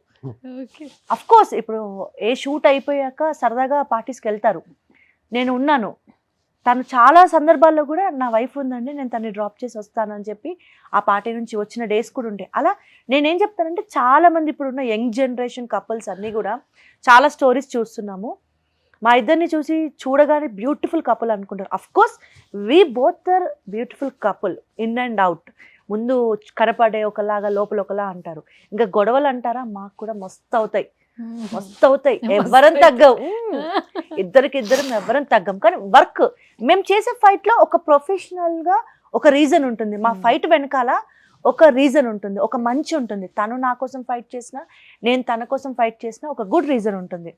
అఫ్ కోర్స్ ఇప్పుడు ఏ షూట్ అయిపోయాక సరదాగా పార్టీస్కి వెళ్తారు, నేను ఉన్నాను. తను చాలా సందర్భాల్లో కూడా నా వైఫ్ ఉందండి, నేను తనని డ్రాప్ చేసి వస్తానని చెప్పి ఆ పార్టీ నుంచి వచ్చిన డేస్ కూడా ఉంటాయి. అలా నేనేం చెప్తానంటే, చాలామంది ఇప్పుడున్న యంగ్ జనరేషన్ కపుల్స్ అన్నీ కూడా చాలా స్టోరీస్ చూస్తున్నాము. మా ఇద్దరిని చూడగానే బ్యూటిఫుల్ కపుల్ అనుకుంటారు. Of course we both are beautiful couple in and out. ముందు కనపడే ఒకలాగా లోపల ఒకలా అంటారు. ఇంకా గొడవలు అంటారా, మాకు కూడా మస్తు అవుతాయి. ఎవరం తగ్గం, ఇద్దరం ఎవరం తగ్గం. కానీ వర్క్ మేము చేసే ఫైట్ లో ఒక ప్రొఫెషనల్ గా ఒక రీజన్ ఉంటుంది, మా ఫైట్ వెనకాల ఒక రీజన్ ఉంటుంది, ఒక మంచి ఉంటుంది. తను నా కోసం ఫైట్ చేసినా, నేను తన కోసం ఫైట్ చేసినా ఒక గుడ్ రీజన్ ఉంటుంది.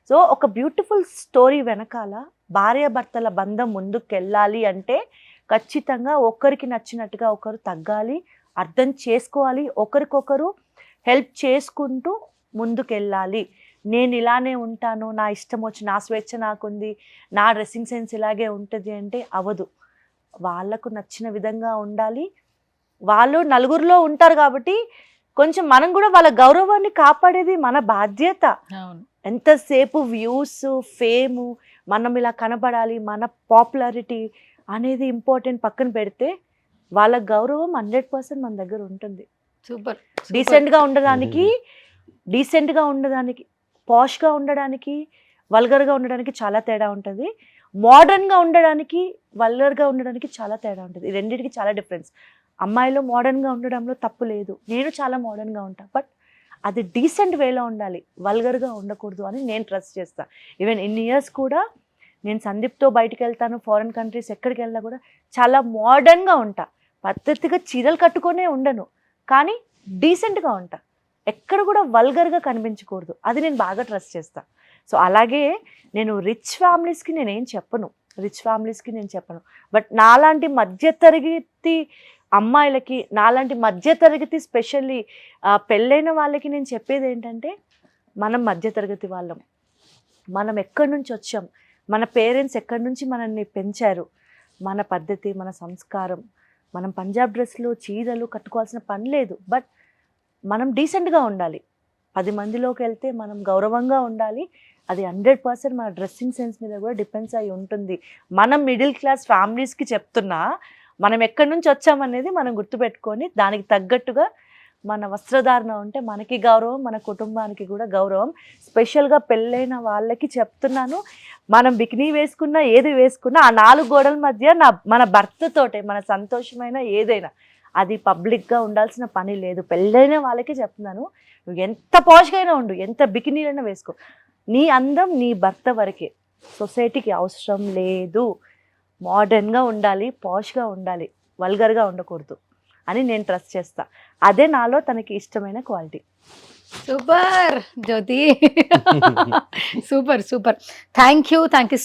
సో ఒక బ్యూటిఫుల్ స్టోరీ వెనకాల భార్యాభర్తల బంధం ముందుకు వెళ్ళాలి అంటే ఖచ్చితంగా ఒకరికి నచ్చినట్టుగా ఒకరు తగ్గాలి, అర్థం చేసుకోవాలి, ఒకరికొకరు హెల్ప్ చేసుకుంటూ ముందుకెళ్ళాలి. నేను ఇలానే ఉంటాను, నా ఇష్టం వచ్చి, నా స్వేచ్ఛ నాకుంది, నా డ్రెస్సింగ్ సెన్స్ ఇలాగే ఉంటుంది అంటే అవ్వదు. వాళ్ళకు నచ్చిన విధంగా ఉండాలి. వాళ్ళు నలుగురిలో ఉంటారు కాబట్టి కొంచెం మనం కూడా వాళ్ళ గౌరవాన్ని కాపాడేది మన బాధ్యత. ఎంతసేపు వ్యూస్, ఫేము, మనం ఇలా కనబడాలి, మన పాపులారిటీ అనేది ఇంపార్టెంట్ పక్కన పెడితే వాళ్ళ గౌరవం 100% మన దగ్గర ఉంటుంది. సూపర్. డీసెంట్గా ఉండడానికి, పాష్గా ఉండడానికి, వల్గర్గా ఉండడానికి చాలా తేడా ఉంటుంది. మోడర్న్గా ఉండడానికి, వల్గర్గా ఉండడానికి చాలా తేడా ఉంటుంది. ఈ రెండింటికి చాలా డిఫరెన్స్. అమ్మాయిలు మోడర్న్గా ఉండడంలో తప్పు లేదు, నేను చాలా మోడర్న్గా ఉంటాను, బట్ అది డీసెంట్ వేలో ఉండాలి, వల్గర్గా ఉండకూడదు అని నేను ట్రస్ట్ చేస్తాను. ఈవెన్ ఇన్ని ఇయర్స్ కూడా నేను సందీప్తో బయటికి వెళ్తాను, ఫారిన్ కంట్రీస్ ఎక్కడికి వెళ్ళినా కూడా చాలా మోడర్న్గా ఉంటా. పద్ధతిగా చీరలు కట్టుకొనే ఉండను, కానీ డీసెంట్గా ఉంటా. ఎక్కడ కూడా వల్గర్గా కనిపించకూడదు, అది నేను బాగా ట్రస్ట్ చేస్తాను. సో అలాగే నేను రిచ్ ఫ్యామిలీస్కి నేను చెప్పను, బట్ నాలాంటి మధ్యతరగతి అమ్మాయిలకి, నాలాంటి మధ్యతరగతి స్పెషల్లీ పెళ్ళైన వాళ్ళకి నేను చెప్పేది ఏంటంటే, మనం మధ్యతరగతి వాళ్ళం, మనం ఎక్కడి నుంచి వచ్చాం, మన పేరెంట్స్ ఎక్కడి నుంచి మనల్ని పెంచారు, మన పద్ధతి, మన సంస్కారం. మనం పంజాబ్ డ్రెస్లు, చీరలు కట్టుకోవాల్సిన పని లేదు, బట్ మనం డీసెంట్గా ఉండాలి. 10 మందిలోకి వెళ్తే మనం గౌరవంగా ఉండాలి. అది 100% మన డ్రెస్సింగ్ సెన్స్ మీద కూడా డిపెండ్స్ అయి ఉంటుంది. మనం మిడిల్ క్లాస్ ఫ్యామిలీస్కి చెప్తున్నా, మనం ఎక్కడి నుంచి వచ్చామనేది మనం గుర్తుపెట్టుకొని దానికి తగ్గట్టుగా మన వస్త్రధారణ ఉంటే మనకి గౌరవం, మన కుటుంబానికి కూడా గౌరవం. స్పెషల్గా పెళ్ళైన వాళ్ళకి చెప్తున్నాను, మనం బికినీ వేసుకున్నా, ఏది వేసుకున్నా ఆ 4 గోడల మధ్య మన భర్తతోటే మన సంతోషమైన ఏదైనా అది పబ్లిక్గా ఉండాల్సిన పని లేదు. పెళ్ళైన వాళ్ళకి చెప్తున్నాను, నువ్వు ఎంత పాష్గా అయినా ఉండు, ఎంత బికినీలైనా వేసుకో, నీ అందం నీ భర్త వరకే, సొసైటీకి అవసరం లేదు. మోడర్న్గా ఉండాలి, పాష్గా ఉండాలి, వల్గర్గా ఉండకూడదు. అని నేను ట్రస్ట్ చేస్తా. అదే నాలో తనకి ఇష్టమైన quality. Super Jyothi, super super. Thank you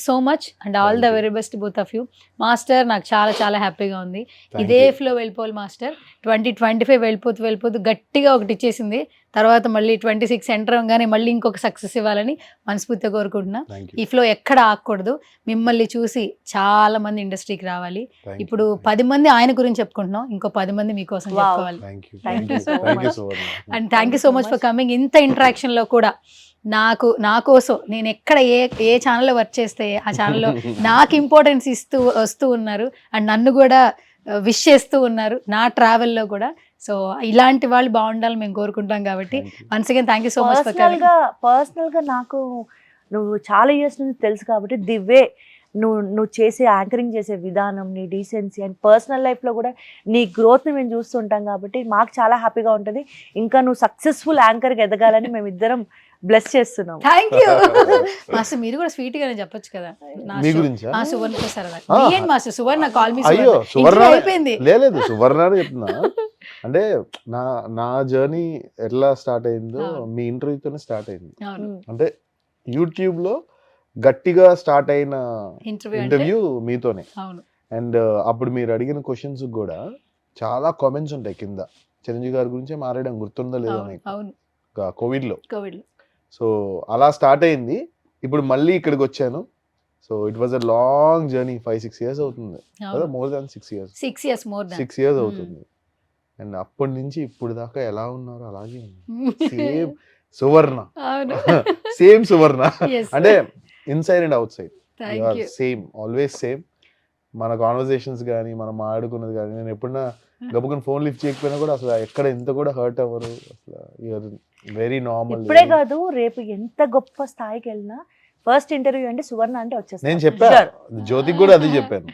so much and all the very best both of you. Master నాకు చాలా చాలా హ్యాపీగా ఉంది. ఇదే ఫ్లో వెళ్ళిపోవాలి మాస్టర్. 2025 వెళ్ళిపోతూ గట్టిగా ఒకటి ఇచ్చేసింది, తర్వాత మళ్ళీ 26 ఎంటర్ అవ్వగానే మళ్ళీ ఇంకొక సక్సెస్ ఇవ్వాలని మనస్ఫూర్తిగా కోరుకుంటున్నా. ఈ ఫ్లో ఎక్కడ ఆగకూడదు. మిమ్మల్ని చూసి చాలా మంది ఇండస్ట్రీకి రావాలి. ఇప్పుడు 10 మంది ఆయన గురించి చెప్పుకుంటున్నాం, ఇంకో 10 మంది మీకోసం చెప్పుకోవాలి. Thank you so much. And thank you so much for coming. ఇంత ఇంటరాక్షన్ లో కూడా నా కోసం నేను ఎక్కడ ఏ ఛానల్లో వర్క్ చేస్తే ఆ ఛానల్లో నాకు ఇంపార్టెన్స్ ఇస్తూ వస్తూ ఉన్నారు అండ్ నన్ను కూడా విష్ చేస్తూ ఉన్నారు నా ట్రావెల్లో కూడా. సో ఇలాంటి వాళ్ళు బాగుండాలని మేము కోరుకుంటాం కాబట్టి once again thank you so much for coming. పర్సనల్గా నాకు నువ్వు చాలా ఇయర్స్ నుంచి తెలుసు కాబట్టి ది వే నువ్వు చేసే యాంకరింగ్ చేసే విధానం, నీ డీసెన్సీ అండ్ పర్సనల్ లైఫ్లో కూడా నీ గ్రోత్ని మేము చూస్తుంటాం కాబట్టి మాకు చాలా హ్యాపీగా ఉంటుంది. ఇంకా నువ్వు సక్సెస్ఫుల్ యాంకర్గా ఎదగాలని మేమిద్దరం బ్లెస్ చేస్తున్నాం. Thank you master. మీరు కూడా స్వీట్ గానే చెప్పొచ్చు కదా సువర్ణతో సరదా. మాస్టర్ సువర్ణ కాల్ మీ అయిపోయింది. లేదు సువర్ణ అని చెప్తున్నా. అంటే నా జర్నీ ఎట్లా స్టార్ట్ అయిందో మీ ఇంటర్వ్యూతోనే స్టార్ట్ అయింది. అంటే యూట్యూబ్ లో గట్టిగా స్టార్ట్ అయిన ఇంటర్వ్యూ మీతోనే. అండ్ అప్పుడు మీరు అడిగిన క్వశ్చన్స్ కూడా చాలా కామెంట్స్ ఉంటాయి కింద. చిరంజీవి గారి గురించి మాట్లాడడం గుర్తుందో లేదో కోవిడ్ లో. సో అలా స్టార్ట్ అయింది. ఇప్పుడు మళ్ళీ ఇక్కడికి వచ్చాను. So it was a long journey. 5-6 years అవుతుంది కదా, మోర్ దాన్ 6 years. 6 years అవుతుంది. అండ్ అప్పటి నుంచి ఇప్పుడు దాకా ఎలా ఉన్నారో అలాగే సేమ్ సువర్ణ, సేమ్ సువర్ణ. అంటే inside and out side same, always same. మన కాన్వర్సేషన్స్ కానీ మనం ఆడుకున్నది కానీ నేను ఎప్పుడన్నా గబుకుని ఫోన్ లిఫ్ట్ చేయకపోయినా కూడా అసలు ఎక్కడ ఎంత కూడా హర్ట్ అవ్వరు. అసలు వెరీ నార్మల్. ఇప్పుడే కాదు, రేపు ఎంత గొప్ప స్థాయికి వెళ్ళినా ఫస్ట్ ఇంటర్వ్యూ అంటే సువర్ణ అంటే వచ్చేస్తాను. నేను చెప్పాను జ్యోతికి కూడా అది చెప్పాను.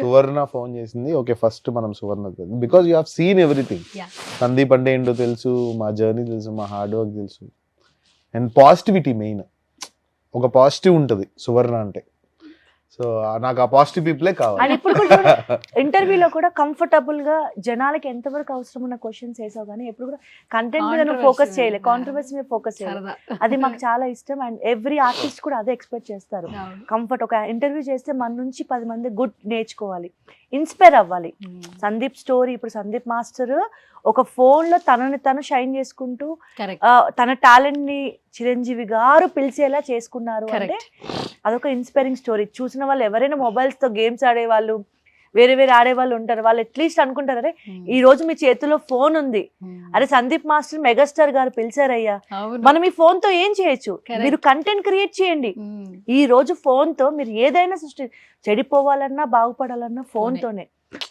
సువర్ణ ఫోన్ చేసింది, ఓకే ఫస్ట్ మనం Suvarna, because you have seen everything. Sandeep అంటే ఏంటో తెలుసు, మా జర్నీ తెలుసు, మా హార్డ్ వర్క్ తెలుసు. And positivity main. ఒక పాజిటివ్ ఉంటుంది సువర్ణ అంటే. సో నాకు ఆ పాజిటివ్ పీపులే కావాలి. అండ్ ఇప్పుడు ఇంటర్వ్యూలో కూడా కంఫర్టబుల్ గా జనాలకి ఎంతవరకు అవసరం ఉన్న క్వశ్చన్స్ వేసావు కానీ ఎప్పుడు కూడా కంటెంట్ మీద నువ్వు ఫోకస్ చేయలేదు, కాంట్రవర్సీ మీద ఫోకస్ చేయలేదు. అది మాకు చాలా ఇష్టం. అండ్ ఎవ్రీ ఆర్టిస్ట్ కూడా అదే ఎక్స్పెక్ట్ చేస్తారు. కంఫర్ట్. ఒక ఇంటర్వ్యూ చేస్తే మన నుంచి 10 మంది గుడ్ నేర్చుకోవాలి, ఇన్స్పైర్ అవ్వాలి. సందీప్ స్టోరీ, ఇప్పుడు సందీప్ మాస్టర్ ఒక ఫోన్ లో తనని తను షైన్ చేసుకుంటూ తన టాలెంట్ ని చిరంజీవి గారు పిలిచేలా చేసుకున్నారు అంటే అదొక ఇన్స్పైరింగ్ స్టోరీ. చూసిన వాళ్ళు ఎవరైనా మొబైల్స్ తో గేమ్స్ ఆడేవాళ్ళు, వేరే ఆడేవాళ్ళు ఉంటారు, వాళ్ళు అట్లీస్ట్ అనుకుంటారు అరే ఈ రోజు మీ చేతిలో ఫోన్ ఉంది, అరే సందీప్ మాస్టర్ మెగాస్టార్ గారు పిలిచారయ్యా, మనం ఈ ఫోన్ తో ఏం చేయొచ్చు, మీరు కంటెంట్ క్రియేట్ చేయండి. ఈ రోజు ఫోన్ తో మీరు ఏదైనా చెడిపోవాలన్నా బాగుపడాలన్నా ఫోన్ తోనే,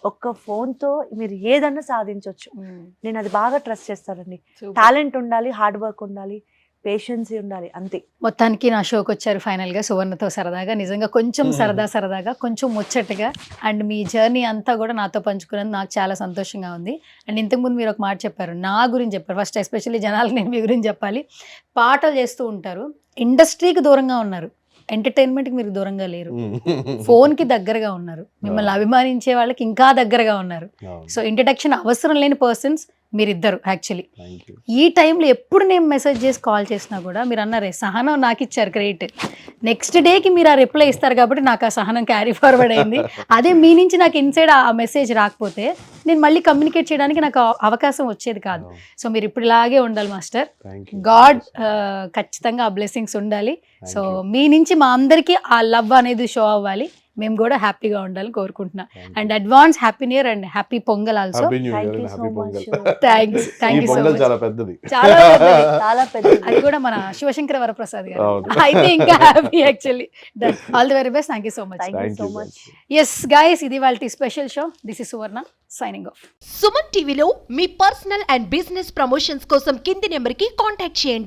ఒక్క ఫోన్ తో మీరు ఏదన్నా సాధించవచ్చు. నేను అది బాగా ట్రస్ట్ చేస్తానండి. టాలెంట్ ఉండాలి, హార్డ్ వర్క్ ఉండాలి, పేషెన్సీ ఉండాలి, అంతే. మొత్తానికి నా షోకి వచ్చారు ఫైనల్గా సువర్ణతో సరదాగా. నిజంగా కొంచెం సరదాగా, కొంచెం ముచ్చటగా, అండ్ మీ జర్నీ అంతా కూడా నాతో పంచుకున్నది నాకు చాలా సంతోషంగా ఉంది. అండ్ ఇంతకుముందు మీరు ఒక మాట చెప్పారు, నా గురించి చెప్పారు. ఫస్ట్ ఎస్పెషల్లీ జనాలకు నేను మీ గురించి చెప్పాలి. పాటలు చేస్తూ ఉంటారు, ఇండస్ట్రీకి దూరంగా ఉన్నారు, ఎంటర్టైన్మెంట్కి మీరు దూరంగా లేరు, ఫోన్కి దగ్గరగా ఉన్నారు, మిమ్మల్ని అభిమానించే వాళ్ళకి ఇంకా దగ్గరగా ఉన్నారు. సో ఇంట్రడక్షన్ అవసరం లేని పర్సన్స్ మీరిద్దరు యాక్చువల్లీ. ఈ టైంలో ఎప్పుడు నేను మెసేజ్ చేసి కాల్ చేసినా కూడా మీరు అన్నారే సహనం నాకు ఇచ్చారు క్రెడిట్. నెక్స్ట్ డేకి మీరు ఆ రిప్లై ఇస్తారు కాబట్టి నాకు ఆ సహనం క్యారీ ఫార్వర్డ్ అయింది. అదే మీ నుంచి నాకు ఇన్సైడ్ ఆ మెసేజ్ రాకపోతే నేను మళ్ళీ కమ్యూనికేట్ చేయడానికి నాకు అవకాశం వచ్చేది కాదు. సో మీరు ఇప్పుడు ఇలాగే ఉండాలి మాస్టర్. గాడ్ ఖచ్చితంగా ఆ బ్లెస్సింగ్స్ ఉండాలి. సో మీ నుంచి మా అందరికీ ఆ లవ్ అనేది షో అవ్వాలి, మేము కూడా హ్యాపీగా ఉండాలని కోరుకుంటున్నా. And advance happy new year and happy pongal also. Thanks so much. చాలా పెద్దది. అది కూడా మన శివశంకర వరప్రసాద్ గారు అయితే ఇంకా happy actually. All the very best. Thank you so much. Yes guys, ఇది వాళ్ళ special show. This is Suvarna signing off. Suman టీవీలో మీ పర్సనల్ అండ్ బిజినెస్ ప్రమోషన్స్ కోసం కింది నెంబర్కి కాంటాక్ట్ చేయండి.